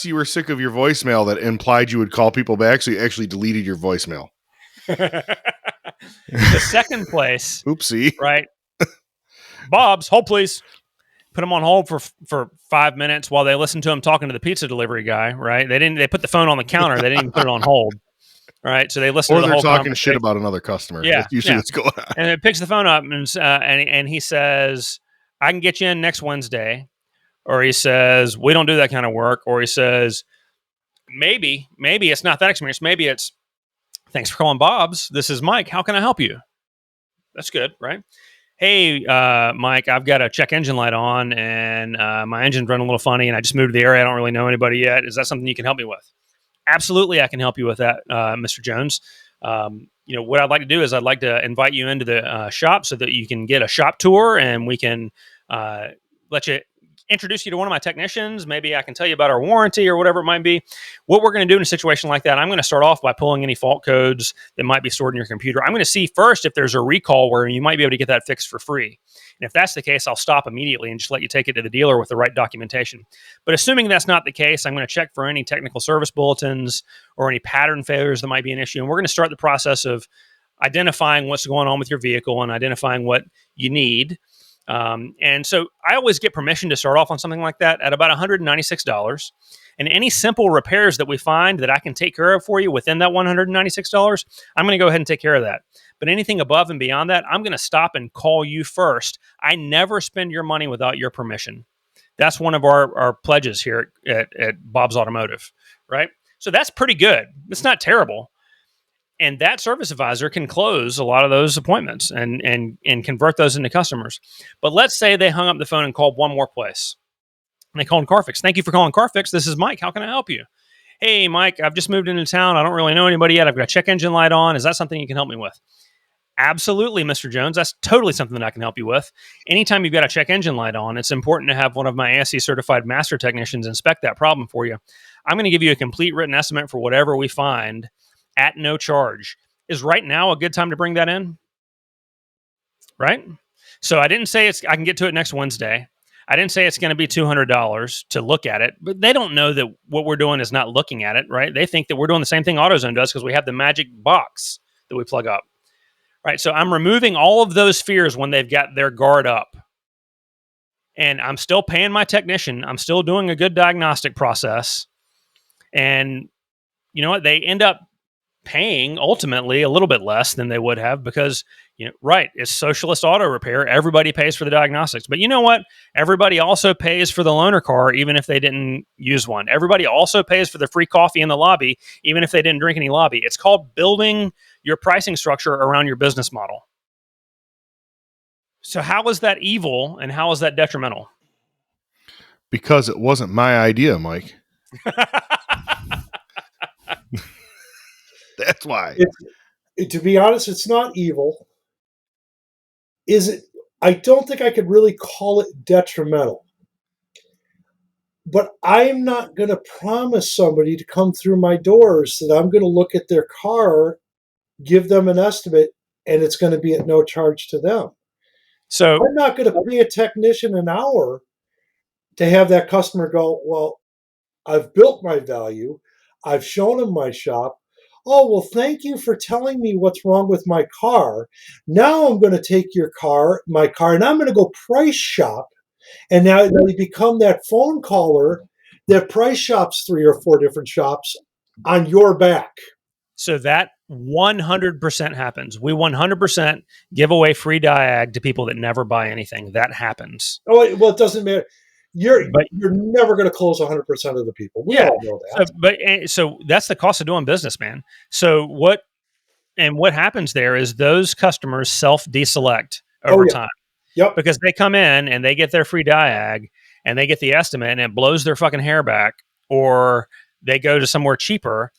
you were sick of your voicemail that implied you would call people back, so you actually deleted your voicemail. The second place, oopsie, right? Bob's, hold please. Put them on hold for 5 minutes while they listen to him talking to the pizza delivery guy, right? They put the phone on the counter. They didn't even put it on hold, right? So they listen or to the they're whole talking shit about another customer. Yeah, that's usually what's going on. And it picks the phone up and he says, "I can get you in next Wednesday," or he says, "We don't do that kind of work," or he says, "Maybe it's not that experience. Maybe it's, thanks for calling Bob's. This is Mike. How can I help you?" That's good, right? Hey, Mike, I've got a check engine light on and my engine's running a little funny and I just moved to the area. I don't really know anybody yet. Is that something you can help me with? Absolutely, I can help you with that, Mr. Jones. What I'd like to do is I'd like to invite you into the shop so that you can get a shop tour and we can let you introduce you to one of my technicians. Maybe I can tell you about our warranty or whatever it might be. What we're going to do in a situation like that, I'm going to start off by pulling any fault codes that might be stored in your computer. I'm going to see first if there's a recall where you might be able to get that fixed for free. And if that's the case, I'll stop immediately and just let you take it to the dealer with the right documentation. But assuming that's not the case, I'm going to check for any technical service bulletins or any pattern failures that might be an issue. And we're going to start the process of identifying what's going on with your vehicle and identifying what you need. And so I always get permission to start off on something like that at about $196. And any simple repairs that we find that I can take care of for you within that $196, I'm going to go ahead and take care of that. But anything above and beyond that, I'm going to stop and call you first. I never spend your money without your permission. That's one of our pledges here at Bob's Automotive, right? So that's pretty good. It's not terrible. And that service advisor can close a lot of those appointments and convert those into customers. But let's say they hung up the phone and called one more place. And they called CarFix. "Thank you for calling CarFix. This is Mike. How can I help you?" "Hey, Mike, I've just moved into town. I don't really know anybody yet. I've got a check engine light on. Is that something you can help me with?" "Absolutely, Mr. Jones. That's totally something that I can help you with. Anytime you've got a check engine light on, it's important to have one of my ASE certified master technicians inspect that problem for you. I'm going to give you a complete written estimate for whatever we find at no charge. Is right now a good time to bring that in?" Right? So I didn't say I can get to it next Wednesday. I didn't say it's going to be $200 to look at it, but they don't know that what we're doing is not looking at it, right? They think that we're doing the same thing AutoZone does because we have the magic box that we plug up, right? So I'm removing all of those fears when they've got their guard up. And I'm still paying my technician. I'm still doing a good diagnostic process. And you know what? They end up paying ultimately a little bit less than they would have because, right, it's socialist auto repair. Everybody pays for the diagnostics. But you know what? Everybody also pays for the loaner car, even if they didn't use one. Everybody also pays for the free coffee in the lobby, even if they didn't drink any lobby. It's called building your pricing structure around your business model. So how is that evil and how is that detrimental? Because it wasn't my idea, Mike. That's why. To be honest, it's not evil. Is it? I don't think I could really call it detrimental. But I'm not going to promise somebody to come through my doors that I'm going to look at their car, give them an estimate, and it's going to be at no charge to them. So I'm not going to pay a technician an hour to have that customer go, "Well, I've built my value. I've shown them my shop. Oh, well, thank you for telling me what's wrong with my car. Now I'm going to take my car, and I'm going to go price shop." And now they become that phone caller that price shops 3 or 4 different shops on your back. So that 100% happens. We 100% give away free Diag to people that never buy anything. That happens. Oh, well, it doesn't matter. You're But never going to close 100% of the people. We yeah, all know that. so that's the cost of doing business, man. So what happens there is those customers self-deselect over Oh, yeah. time Yep. because they come in and they get their free Diag and they get the estimate and it blows their fucking hair back, or they go to somewhere cheaper.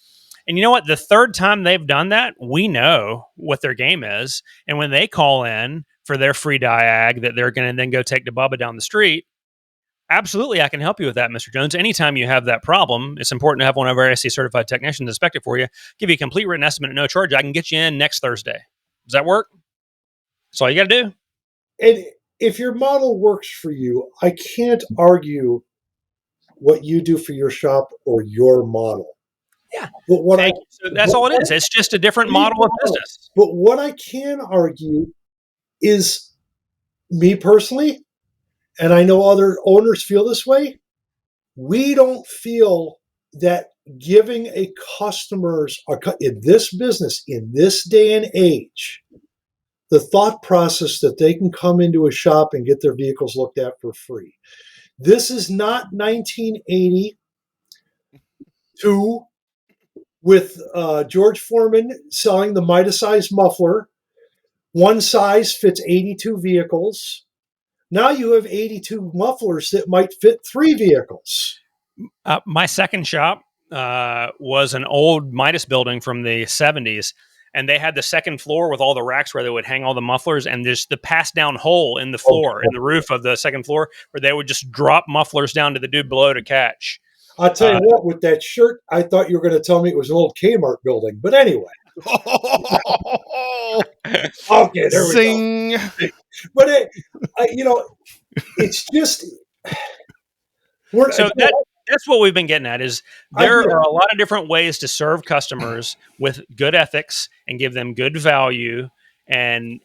And you know what? The third time they've done that, we know what their game is. And when they call in for their free Diag that they're going to then go take to Bubba down the street, absolutely, I can help you with that, Mr. Jones. Anytime you have that problem, it's important to have one of our ASC certified technicians inspect it for you, give you a complete written estimate at no charge. I can get you in next Thursday. Does that work? That's all you got to do. And if your model works for you, I can't argue what you do for your shop or your model. Yeah. But what So that's all it is. It's just a different model of business. But what I can argue is, me personally, and I know other owners feel this way, we don't feel that giving a customers in this business, in this day and age, the thought process that they can come into a shop and get their vehicles looked at for free. This is not 1982 with George Foreman selling the Midas-sized muffler. One size fits 82 vehicles. Now you have 82 mufflers that might fit 3 vehicles. My second shop was an old Midas building from the 70s. And they had the second floor with all the racks where they would hang all the mufflers, and there's the pass down hole in the floor, in the roof of the second floor, where they would just drop mufflers down to the dude below to catch. I'll tell you what, with that shirt, I thought you were going to tell me it was an old Kmart building. But anyway. Okay, there Zing. we go. But, it's just... That's what we've been getting at is there are a lot of different ways to serve customers with good ethics and give them good value and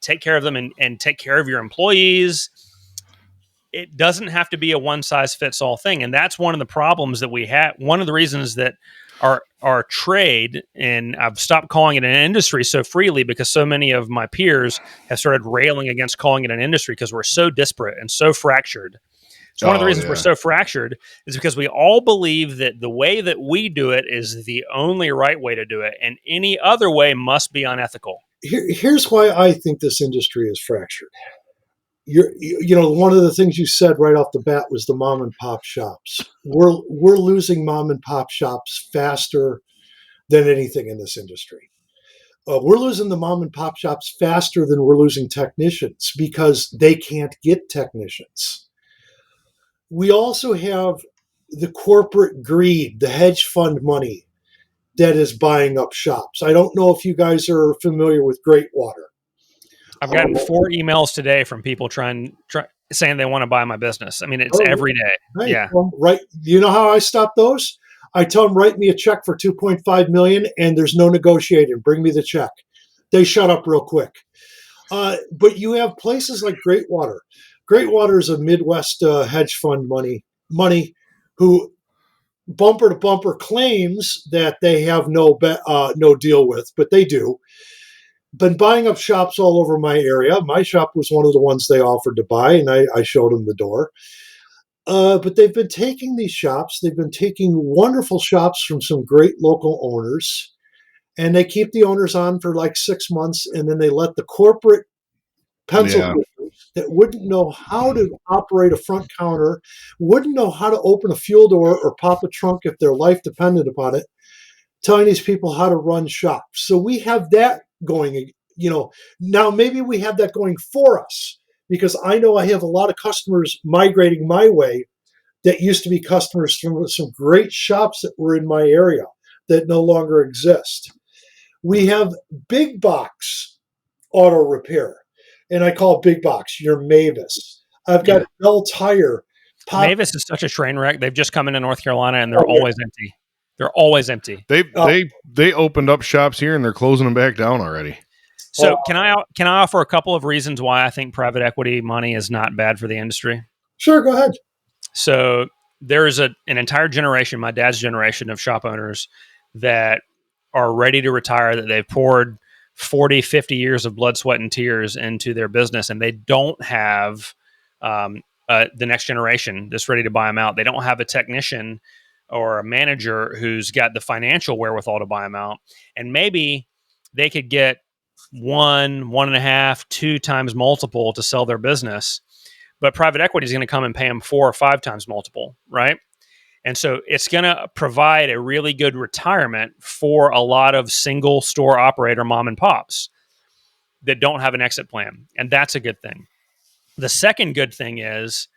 take care of them and take care of your employees. It doesn't have to be a one size fits all thing. And that's one of the problems that we have. One of the reasons that our trade, and I've stopped calling it an industry so freely because so many of my peers have started railing against calling it an industry because we're so disparate and so fractured. So one of the reasons we're so fractured is because we all believe that the way that we do it is the only right way to do it, and any other way must be unethical. Here's why I think this industry is fractured. One of the things you said right off the bat was the mom and pop shops. We're losing mom and pop shops faster than anything in this industry. We're losing the mom and pop shops faster than we're losing technicians because they can't get technicians. We also have the corporate greed, the hedge fund money that is buying up shops. I don't know if you guys are familiar with Greatwater. I've gotten 4 emails today from people saying they want to buy my business. I mean, it's every day. Right. Yeah. Well, right. You know how I stop those? I tell them, write me a check for $2.5 million and there's no negotiating. Bring me the check. They shut up real quick. But you have places like Greatwater. Greatwater is a Midwest hedge fund money who bumper to bumper claims that they have no deal with, but they do. Been buying up shops all over my area. My shop was one of the ones they offered to buy, and I showed them the door. But they've been taking these shops. They've been taking wonderful shops from some great local owners, and they keep the owners on for like 6 months, and then they let the corporate pencil pushers that wouldn't know how to operate a front counter, wouldn't know how to open a fuel door or pop a trunk if their life depended upon it, telling these people how to run shops. So we have that going, now maybe we have that going for us because I know I have a lot of customers migrating my way that used to be customers from some great shops that were in my area that no longer exist. We have big box auto repair, and I call it big box, your Mavis. I've got Bell Tire. Mavis is such a train wreck. They've just come into North Carolina and they're always empty. They're always empty. They opened up shops here and they're closing them back down already. So can I offer a couple of reasons why I think private equity money is not bad for the industry? Sure, go ahead. So there is an entire generation, my dad's generation of shop owners that are ready to retire, that they've poured 40, 50 years of blood, sweat, and tears into their business, and they don't have the next generation that's ready to buy them out. They don't have a technician or a manager who's got the financial wherewithal to buy them out. And maybe they could get 1.5, 2 times multiple to sell their business, but private equity is going to come and pay them 4 or 5 times multiple, right? And so it's going to provide a really good retirement for a lot of single store operator mom and pops that don't have an exit plan. And that's a good thing. The second good thing is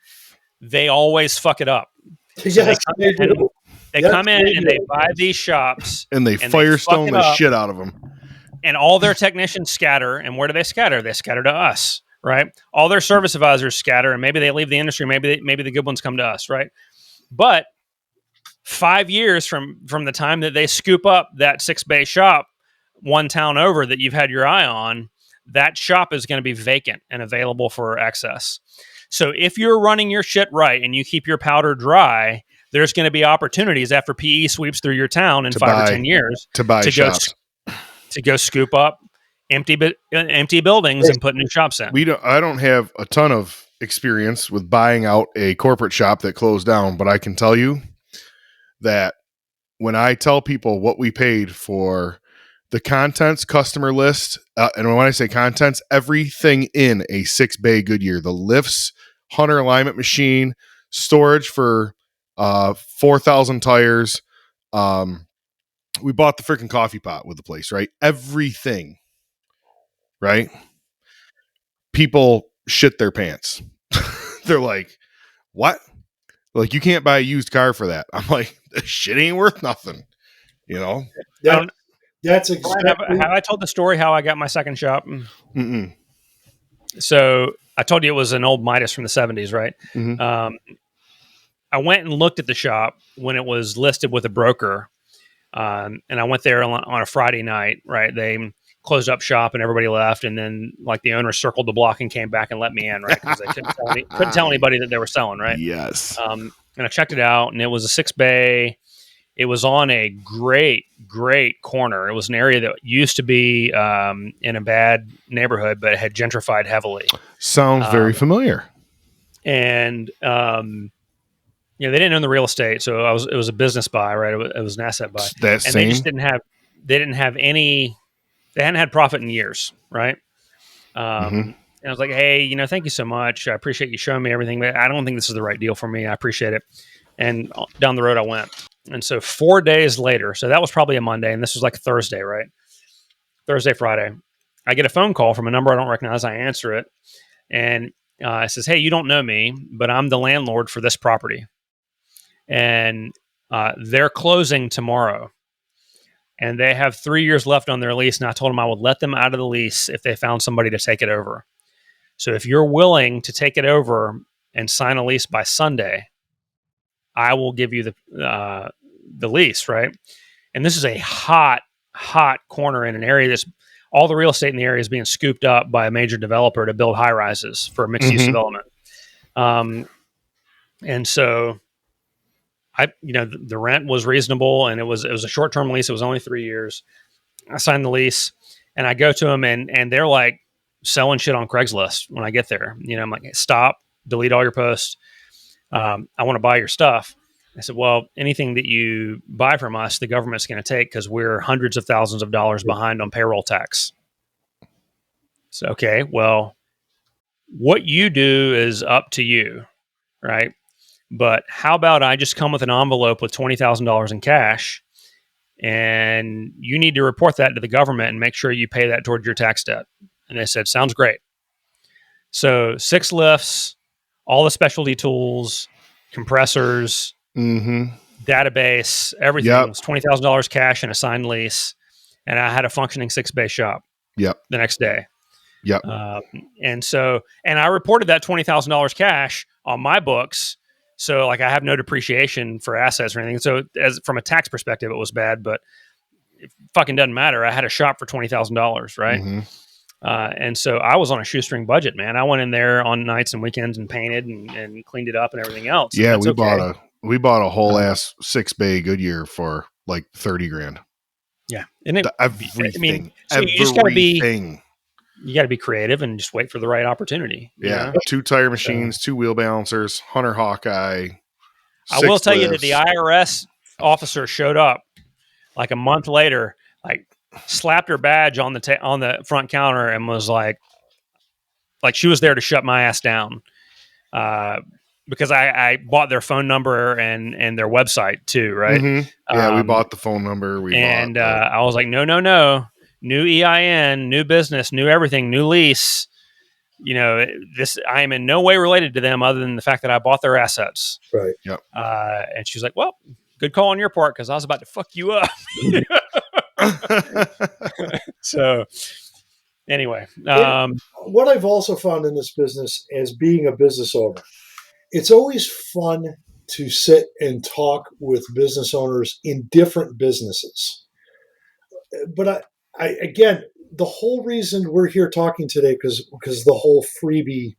they always fuck it up. So Yes, they do. They Yes, come in they and do. they buy these shops And they fuck firestone it the up, shit out of them. and all their technicians scatter. And where do they scatter? They scatter to us, right? All their service advisors scatter, and maybe they leave the industry. Maybe the good ones come to us, right? But 5 years from the time that they scoop up that 6-bay shop one town over that you've had your eye on, that shop is going to be vacant and available for access. So if you're running your shit right and you keep your powder dry, there's going to be opportunities after PE sweeps through your town in 5 or 10 years to buy shops, to go scoop up empty buildings and put new shops in. I don't have a ton of experience with buying out a corporate shop that closed down, but I can tell you that when I tell people what we paid for the contents customer list, and when I say contents, everything in a 6-bay Goodyear, the lifts, Hunter alignment machine, storage for 4,000 tires. We bought the freaking coffee pot with the place, right? Everything, right? People shit their pants. They're like, what? Like, you can't buy a used car for that. I'm like, this shit ain't worth nothing, you know? That's exactly. Have I told the story how I got my second shop? Mm-mm. So I told you it was an old Midas from the 70s, right? Mm-hmm. I went and looked at the shop when it was listed with a broker. And I went there on a Friday night, right? They closed up shop and everybody left. And then like the owner circled the block and came back and let me in, right? Because they couldn't tell anybody that they were selling, right? Yes. And I checked it out, and it was a 6-bay. It was on a great corner. It was an area that used to be in a bad neighborhood, but it had gentrified heavily. Sounds very familiar. And they didn't own the real estate, so it was a business buy, right? It was an asset buy. They just didn't have any. They hadn't had profit in years, right? And I was like, hey, thank you so much. I appreciate you showing me everything, but I don't think this is the right deal for me. I appreciate it. And down the road I went. And so 4 days later, so that was probably a Monday, and this was like a Thursday, right? Thursday, Friday. I get a phone call from a number I don't recognize. I answer it, and it says, hey, you don't know me, but I'm the landlord for this property. And they're closing tomorrow. And they have 3 years left on their lease, and I told them I would let them out of the lease if they found somebody to take it over. So if you're willing to take it over and sign a lease by Sunday, I will give you the lease, right? And this is a hot corner in an area that's all the real estate in the area is being scooped up by a major developer to build high rises for mixed use development. And so the rent was reasonable, and it was a short term lease. It was only 3 years. I signed the lease, and I go to them, and they're like selling shit on Craigslist when I get there. I'm like, hey, stop, delete all your posts. I want to buy your stuff. I said, well, anything that you buy from us, the government's going to take because we're hundreds of thousands of dollars behind on payroll tax. So, okay, well, what you do is up to you, right? But how about I just come with an envelope with $20,000 in cash, and you need to report that to the government and make sure you pay that towards your tax debt. And they said, sounds great. So 6 lifts, all the specialty tools, compressors, database, everything. It was $20,000 cash and a signed lease. And I had a functioning 6-bay shop the next day. And I reported that $20,000 cash on my books. So like I have no depreciation for assets or anything. So from a tax perspective, it was bad, but it fucking doesn't matter. I had a shop for $20,000, right? And so I was on a shoestring budget, man. I went in there on nights and weekends and painted and cleaned it up and everything else. Yeah, we bought a whole ass 6-bay Goodyear for like $30,000. Yeah. And it, Everything. so you just gotta be, everything. you got to be creative and just wait for the right opportunity. you Yeah. know? 2 tire machines, 2 wheel balancers, Hunter Hawkeye. I will 6 tell you that lifts. the IRS officer showed up like a month later, like slapped her badge on the front counter and was like she was there to shut my ass down. Because I bought their phone number and their website too, right? Mhm. Yeah, we bought the phone number. I was like, no, new EIN, new business, new everything, new lease. This I am in no way related to them other than the fact that I bought their assets. Right. Yep. And she's like, well, good call on your part because I was about to fuck you up. So anyway, What I've also found in this business as being a business owner, it's always fun to sit and talk with business owners in different businesses. But I again, the whole reason we're here talking today because the whole freebie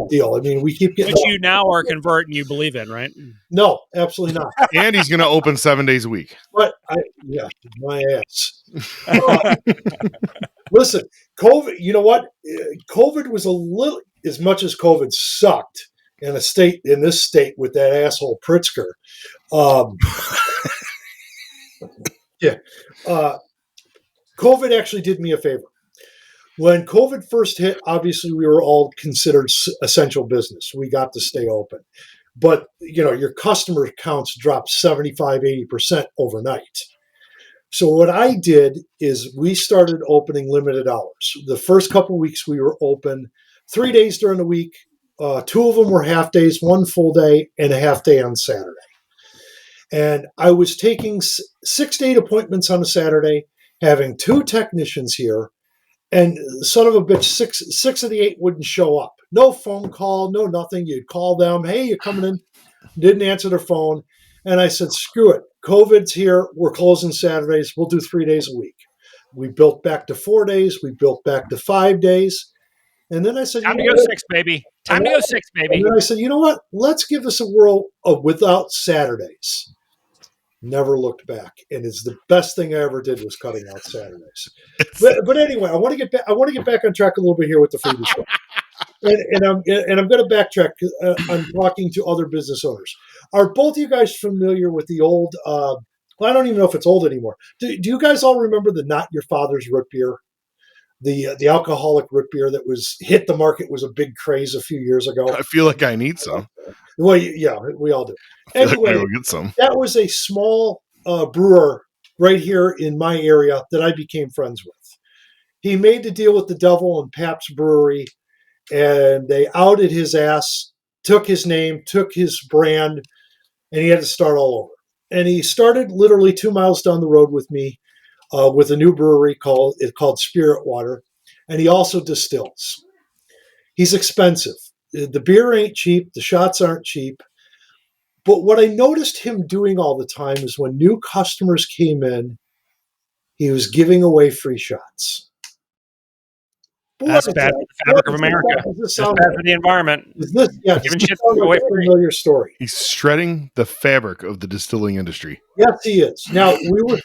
deal. I mean, we keep getting which you now are converting, you believe in, right? no, absolutely not. And he's going to open 7 days a week. But my ass. Listen, COVID. You know what? COVID was a little, as much as COVID sucked in this state with that asshole Pritzker. COVID actually did me a favor. When COVID first hit, obviously we were all considered essential business. We got to stay open. But, your customer counts dropped 75, 80% overnight. So what I did is we started opening limited hours. The first couple of weeks we were open 3 days during the week. 2 of them were half days, 1 full day, and a half day on Saturday. And I was taking 6 to 8 appointments on a Saturday, having 2 technicians here, and son of a bitch, six of the 8 wouldn't show up. No phone call, no nothing. You'd call them, hey, you coming in? Didn't answer their phone. And I said, screw it. COVID's here. We're closing Saturdays. We'll do 3 days a week. We built back to 4 days. We built back to 5 days. And then I said, time to go 6, baby. Time to go 6, baby. And then I said, you know what? Let's give this a whirl without Saturdays. Never looked back, and it's the best thing I ever did was cutting out Saturdays. But anyway, I want to get back. I want to get back on track a little bit here with the freebie stuff, and I'm going to backtrack. I'm talking to other business owners. Are both of you guys familiar with the old? Well, I don't even know if it's old anymore. Do you guys all remember the Not Your Father's root beer? The alcoholic root beer that was hit the market was a big craze a few years ago. I feel like I need some. Well, yeah, we all do. Anyway, like get some. That was a small brewer right here in my area that I became friends with. He made the deal with the devil and Pabst Brewery, and they outed his ass, took his name, took his brand, and he had to start all over. And he started literally 2 miles down the road with me with a new brewery called Spirit Water, and he also distills. He's expensive. The beer ain't cheap. The shots aren't cheap. But what I noticed him doing all the time is when new customers came in, he was giving away free shots. That's bad for the fabric of America. That's bad for the environment. Giving shit away free. Familiar story. He's shredding the fabric of the distilling industry. Yes, he is. Now, we were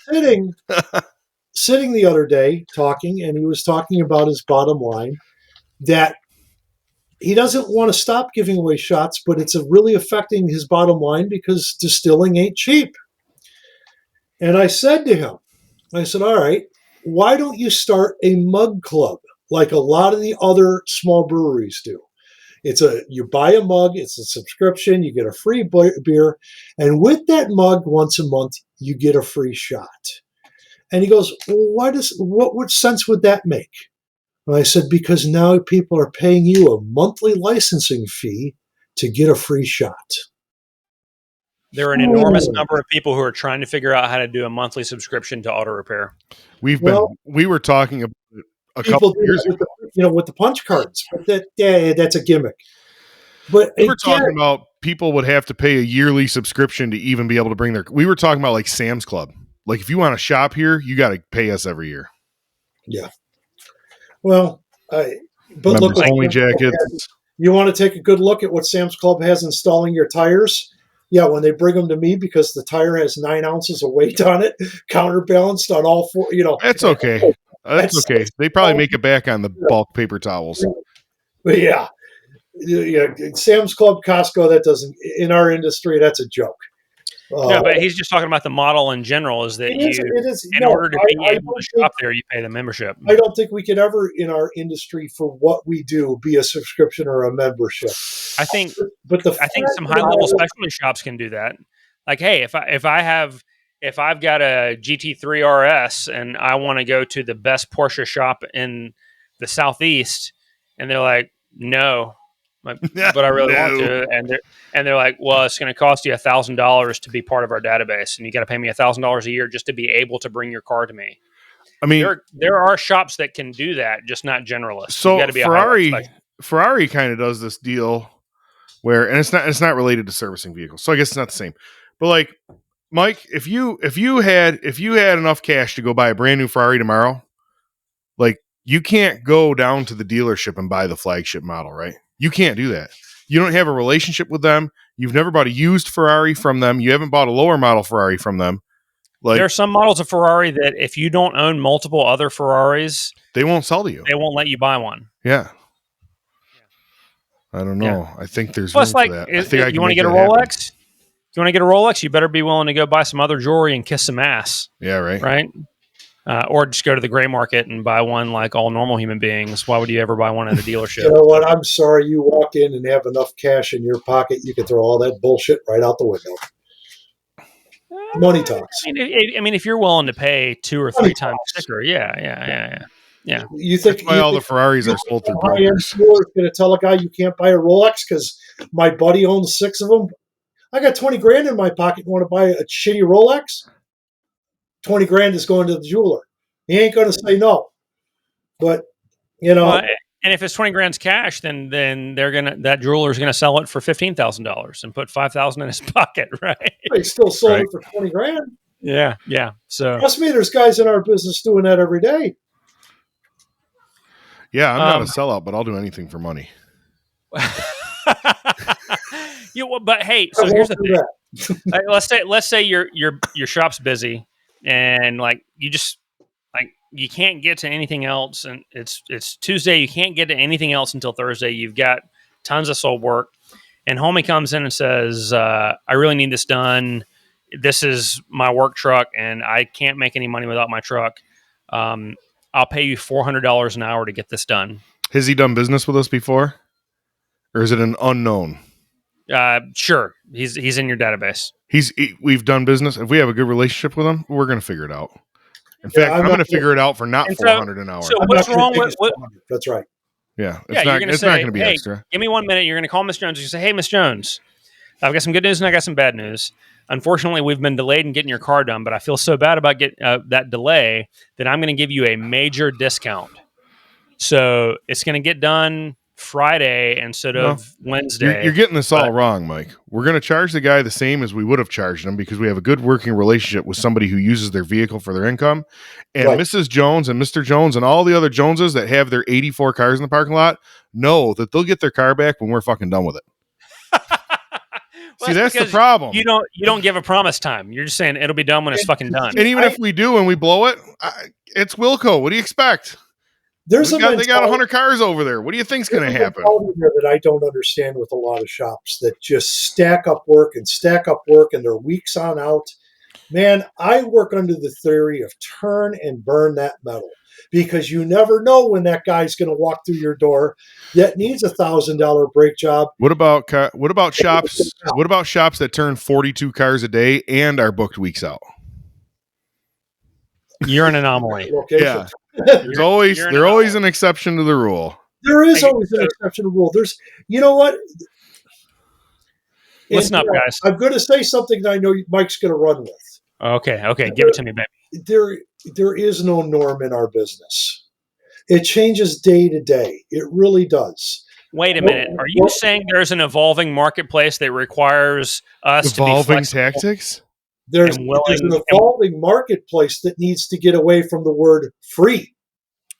sitting the other day talking, and he was talking about his bottom line, that he doesn't want to stop giving away shots, but it's really affecting his bottom line because distilling ain't cheap. And I said to him, all right, why don't you start a mug club like a lot of the other small breweries do? You buy a mug, it's a subscription, you get a free beer, and with that mug once a month, you get a free shot. And he goes, well, what sense would that make? And I said, because now people are paying you a monthly licensing fee to get a free shot. There are an enormous number of people who are trying to figure out how to do a monthly subscription to auto repair. We were talking about it a couple of years ago. With the punch cards, but that's a gimmick. But we were talking about people would have to pay a yearly subscription to even be able to bring we were talking about like Sam's Club. Like if you want to shop here, you got to pay us every year. Yeah. Well, look, only jackets. You want to take a good look at what Sam's Club has installing your tires? Yeah, when they bring them to me because the tire has 9 ounces of weight on it, counterbalanced on all four. That's okay. That's okay. They probably make it back on the bulk paper towels. But yeah, Sam's Club, Costco. That doesn't in our industry. That's a joke. No, but he's just talking about the model in general. Is that It is. in order to be able to shop there, you pay the membership. I don't think we could ever, in our industry, for what we do, be a subscription or a membership. I think some high level specialty shops can do that. Like, hey, if I've got a GT3 RS and I want to go to the best Porsche shop in the Southeast, and they're like, no, but I really want to, and they're like, well, it's going to cost you $1,000 to be part of our database, and you got to pay me $1,000 a year just to be able to bring your car to me. I mean, there are shops that can do that, just not generalists. So Ferrari kind of does this deal where, and it's not related to servicing vehicles, so I guess it's not the same. But like, Mike, if you had enough cash to go buy a brand new Ferrari tomorrow, like, you can't go down to the dealership and buy the flagship model, right? You can't do that. You don't have a relationship with them. You've never bought a used Ferrari from them. You haven't bought a lower model Ferrari from them. Like, there are some models of Ferrari that if you don't own multiple other Ferraris, they won't sell to you. They won't let you buy one. Yeah. I don't know. Yeah. I think there's room for that. You want to get a Rolex? If you want to get a Rolex, you better be willing to go buy some other jewelry and kiss some ass. Yeah, right. Right? Or just go to the gray market and buy one like all normal human beings. Why would you ever buy one at a dealership? You know what? I'm sorry. You walk in and have enough cash in your pocket, you can throw all that bullshit right out the window. Money talks. I mean, if you're willing to pay 2 or 3 times sticker, yeah. You think that's why all the Ferraris are sold through brokers? Going to tell a guy you can't buy a Rolex because my buddy owns 6 of them? I got 20 grand in my pocket. You want to buy a shitty Rolex? 20 grand is going to the jeweler. He ain't going to say no. But, and if it's 20 grand's cash, then that jeweler's gonna sell it for $15,000 and put $5,000 in his pocket, right? He still sold it for 20 grand. Yeah. So trust me, there's guys in our business doing that every day. Yeah, I'm not a sellout, but I'll do anything for money. But hey, so here's the thing. Let's say your shop's busy and like you can't get to anything else, and it's Tuesday. You can't get to anything else until Thursday. You've got tons of soul work, and homie comes in and says, "I really need this done. This is my work truck, and I can't make any money without my truck. I'll pay you $400 an hour to get this done." Has he done business with us before, or is it an unknown? Sure, he's in your database. We've done business. If we have a good relationship with him, we're going to figure it out. In fact, I'm going to figure it out for not $400 an hour. So what's wrong with what? That's right. Yeah, it's not going to be extra. Give me 1 minute. You're going to call Miss Jones. You say, "Hey, Miss Jones, I've got some good news and I got some bad news. Unfortunately, we've been delayed in getting your car done, but I feel so bad about that delay that I'm going to give you a major discount. So it's going to get done Friday instead of Wednesday." You're getting this all wrong, Mike. We're going to charge the guy the same as we would have charged him because we have a good working relationship with somebody who uses their vehicle for their income. And Mrs. Jones and Mr. Jones and all the other Joneses that have their 84 cars in the parking lot know that they'll get their car back when we're fucking done with it. See, that's the problem. You don't give a promise time. You're just saying it'll be done when it's fucking done. And even if we do and we blow it, it's Wilco. What do you expect? They got 100 cars over there. What do you think's going to happen? That I don't understand with a lot of shops that just stack up work and they're weeks on out. Man, I work under the theory of turn and burn that metal because you never know when that guy's going to walk through your door that needs $1,000 brake job. What about shops? What about shops that turn 42 cars a day and are booked weeks out? You're an anomaly. Yeah. There's always an exception to the rule. There is always an exception to the rule. There's, you know what? Listen up, guys. I'm going to say something that I know Mike's going to run with. Okay. Give it to me, baby. There is no norm in our business. It changes day to day. It really does. Wait a minute. Are you saying there's an evolving marketplace that requires us to be evolving tactics? There's an evolving marketplace that needs to get away from the word free.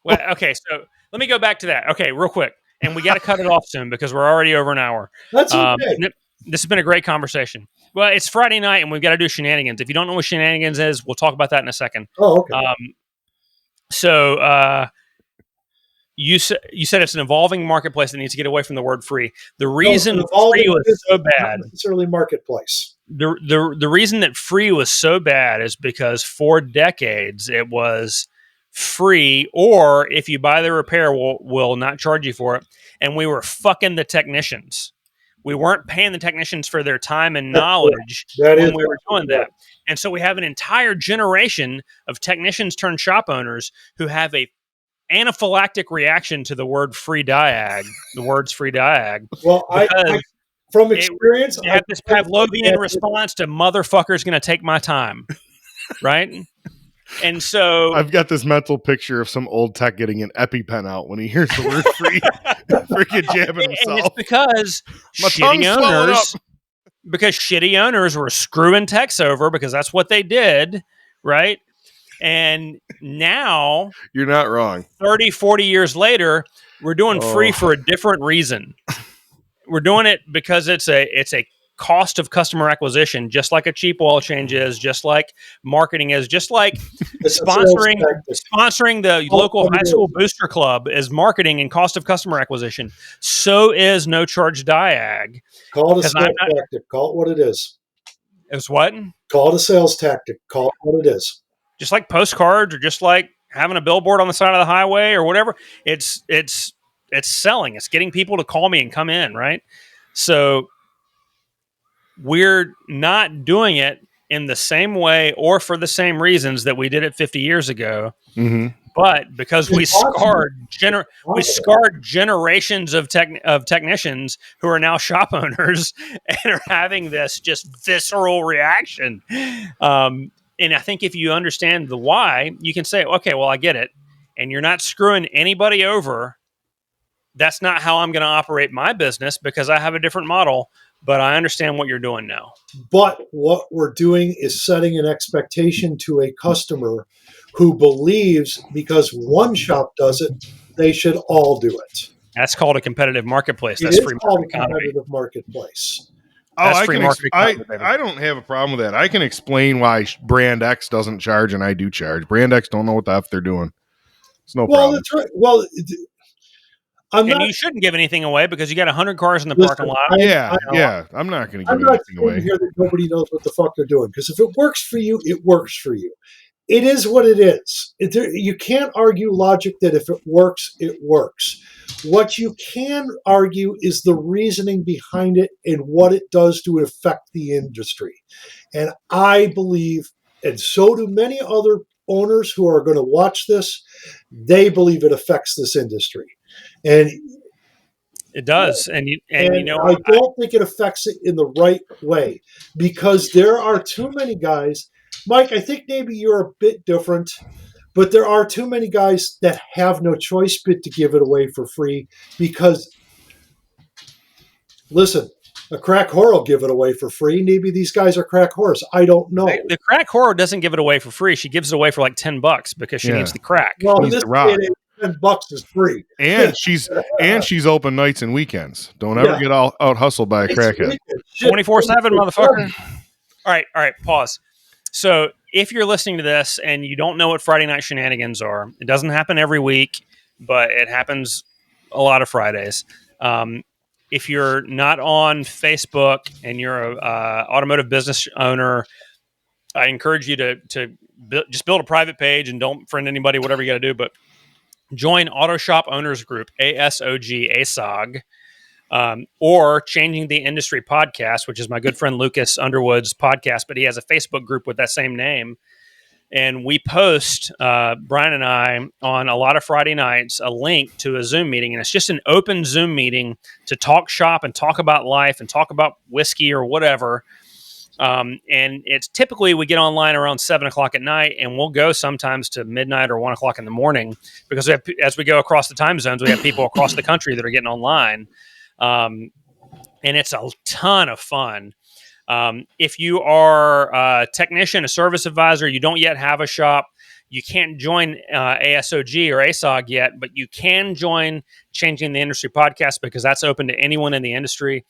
Well, okay, so let me go back to that. Okay, real quick. And we got to cut it off soon because we're already over an hour. That's okay. This has been a great conversation. Well, it's Friday night, and we've got to do shenanigans. If you don't know what shenanigans is, we'll talk about that in a second. Oh, okay. So you said it's an evolving marketplace that needs to get away from the word free. The reason free was so bad, not necessarily marketplace. The reason that free was so bad is because for decades it was free, or if you buy the repair, we'll not charge you for it. And we were fucking the technicians. We weren't paying the technicians for their time and knowledge when we were doing that. And so we have an entire generation of technicians turned shop owners who have a anaphylactic reaction to the word free Diag, the words free Diag. Well, from experience, I have this Pavlovian response to motherfucker's going to take my time, right? And so I've got this mental picture of some old tech getting an EpiPen out when he hears the word free, freaking jabbing himself. And it's because shitty owners were screwing techs over because that's what they did, right? And now, you're not wrong. 30, 40 years later, we're doing free for a different reason. We're doing it because it's a cost of customer acquisition, just like a cheap oil change is, just like marketing is, just like sponsoring the local high school booster club is marketing and cost of customer acquisition. So is no charge Diag. Call it a sales tactic. Call it what it is. It's what? Call it a sales tactic. Call it what it is. Just like postcards, or just like having a billboard on the side of the highway, or whatever. It's selling. It's getting people to call me and come in, right? So we're not doing it in the same way or for the same reasons that we did it 50 years ago. Mm-hmm. But because we scarred generations of technicians who are now shop owners and are having this just visceral reaction. And I think if you understand the why, you can say, okay, well, I get it. And you're not screwing anybody over. That's not how I'm going to operate my business because I have a different model, but I understand what you're doing now. But what we're doing is setting an expectation to a customer who believes because one shop does it, they should all do it. That's called a competitive marketplace. That's free called a competitive marketplace. I don't have a problem with that. I can explain why Brand X doesn't charge and I do charge. Brand X don't know what the F they're doing. It's no problem. That's right. Well, you shouldn't give anything away because you got 100 cars in the parking lot. I'm not going to give anything away. Here that nobody knows what the fuck they're doing, because if it works for you, it works for you. It is what it is. You can't argue logic that if it works, it works. What you can argue is the reasoning behind it and what it does to affect the industry. And I believe, and so do many other owners who are going to watch this, they believe it affects this industry. And it does. And I don't think it affects it in the right way, because there are too many guys. Mike, I think maybe you're a bit different, but there are too many guys that have no choice but to give it away for free because, listen, a crack whore will give it away for free. Maybe these guys are crack whores. I don't know. The crack whore doesn't give it away for free. She gives it away for like $10 because she needs the crack. Well, this $10 is free. And she's open nights and weekends. Don't ever get out hustled by a crackhead. 24/7, motherfucker. All right, pause. So if you're listening to this and you don't know what Friday night shenanigans are, it doesn't happen every week, but it happens a lot of Fridays. If you're not on Facebook and you're a automotive business owner, I encourage you to just build a private page and don't friend anybody, whatever you got to do, but join Auto Shop Owners Group, ASOG, or Changing the Industry podcast, which is my good friend Lucas Underwood's podcast, but he has a Facebook group with that same name. And we post, Bryan and I, on a lot of Friday nights, a link to a Zoom meeting. And it's just an open Zoom meeting to talk shop and talk about life and talk about whiskey or whatever. And it's typically we get online around 7 o'clock at night, and we'll go sometimes to midnight or 1 o'clock in the morning because as we go across the time zones, we have people across the country that are getting online. And it's a ton of fun. If you are a technician, a service advisor, you don't yet have a shop, you can't join ASOG or ASOG yet, but you can join Changing the Industry podcast because that's open to anyone in the industry.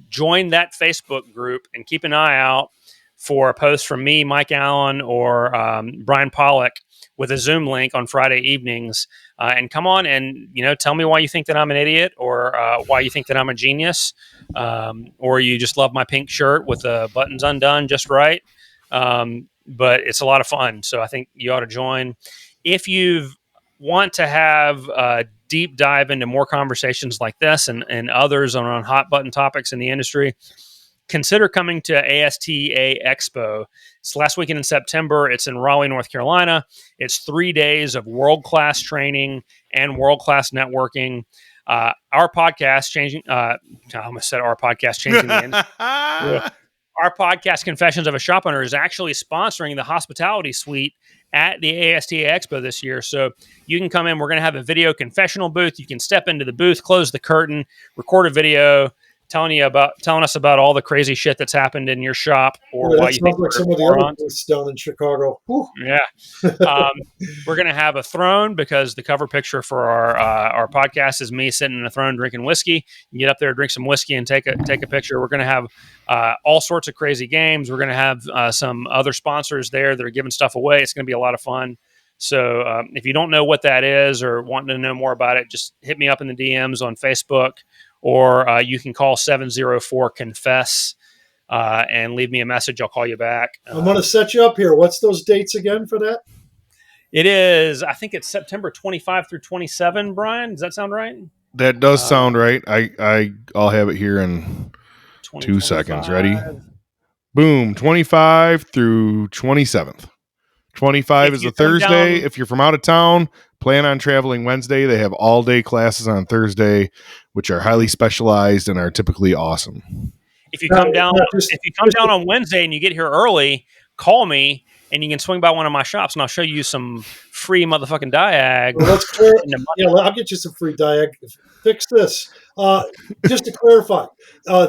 join that Facebook group and keep an eye out for a post from me, Mike Allen, or Brian Pollock with a Zoom link on Friday evenings. And come on and, tell me why you think that I'm an idiot, or why you think that I'm a genius, or you just love my pink shirt with the buttons undone just right. But it's a lot of fun. So I think you ought to join. If you want to have a deep dive into more conversations like this and others on hot button topics in the industry, consider coming to ASTA Expo. It's last weekend in September. It's in Raleigh, North Carolina. It's 3 days of world-class training and world-class networking. Our podcast changing. I almost said our podcast changing the industry. Our podcast, Confessions of a Shop Owner, is actually sponsoring the hospitality suite at the ASTA Expo this year. So you can come in. We're going to have a video confessional booth. You can step into the booth, close the curtain, record a video telling us about all the crazy shit that's happened in your shop, or why you think like some of the other booths down in Chicago. Whew. Yeah. We're going to have a throne, because the cover picture for our podcast is me sitting in a throne drinking whiskey. You get up there, drink some whiskey, and take a picture. We're going to have all sorts of crazy games. We're going to have some other sponsors there that are giving stuff away. It's going to be a lot of fun. So if you don't know what that is or want to know more about it, just hit me up in the DMs on Facebook, or you can call 704-CONFESS and leave me a message. I'll call you back. I'm going to set you up here. What's those dates again for that? It is, I think it's September 25 through 27, Brian. Does that sound right? That does sound right. I'll have it here in 2 seconds. Ready? Boom. 25 through 27th. 25 is a Thursday. If you're from out of town, plan on traveling Wednesday. They have all-day classes on Thursday, which are highly specialized and are typically awesome. If you come down on Wednesday and you get here early, call me and you can swing by one of my shops and I'll show you some free motherfucking Diag. Well, I'll get you some free Diag. Fix this. Just to clarify,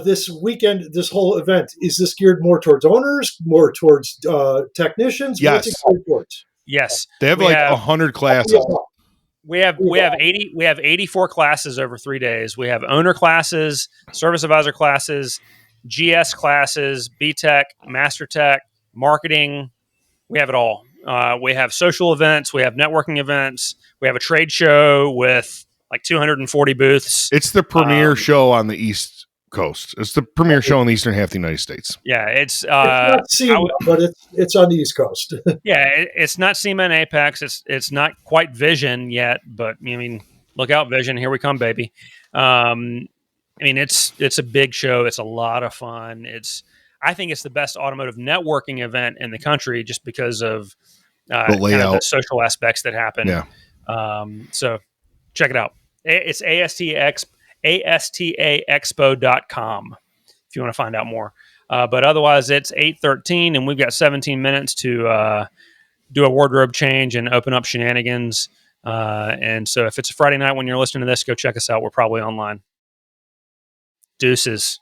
this weekend, this whole event, is this geared more towards owners, more towards technicians? Yes. What's it geared towards? Yes. They have 100 classes. We have 84 classes over 3 days. We have owner classes, service advisor classes, GS classes, BTech, Master Tech, marketing. We have it all. We have social events. We have networking events. We have a trade show with like 240 booths. It's the premier show on the East Coast. It's the premier show in the eastern half of the United States. Yeah, it's not SEMA, but it's on the East Coast. Yeah, it's not SEMA and Apex. It's not quite Vision yet, but I mean, look out, Vision! Here we come, baby. I mean, it's a big show. It's a lot of fun. I think it's the best automotive networking event in the country, just because of the layout, kind of the social aspects that happen. Yeah. So check it out. It's ASTAexpo.com if you want to find out more. But otherwise, it's 8:13, and we've got 17 minutes to do a wardrobe change and open up shenanigans. And so if it's a Friday night when you're listening to this, go check us out. We're probably online. Deuces.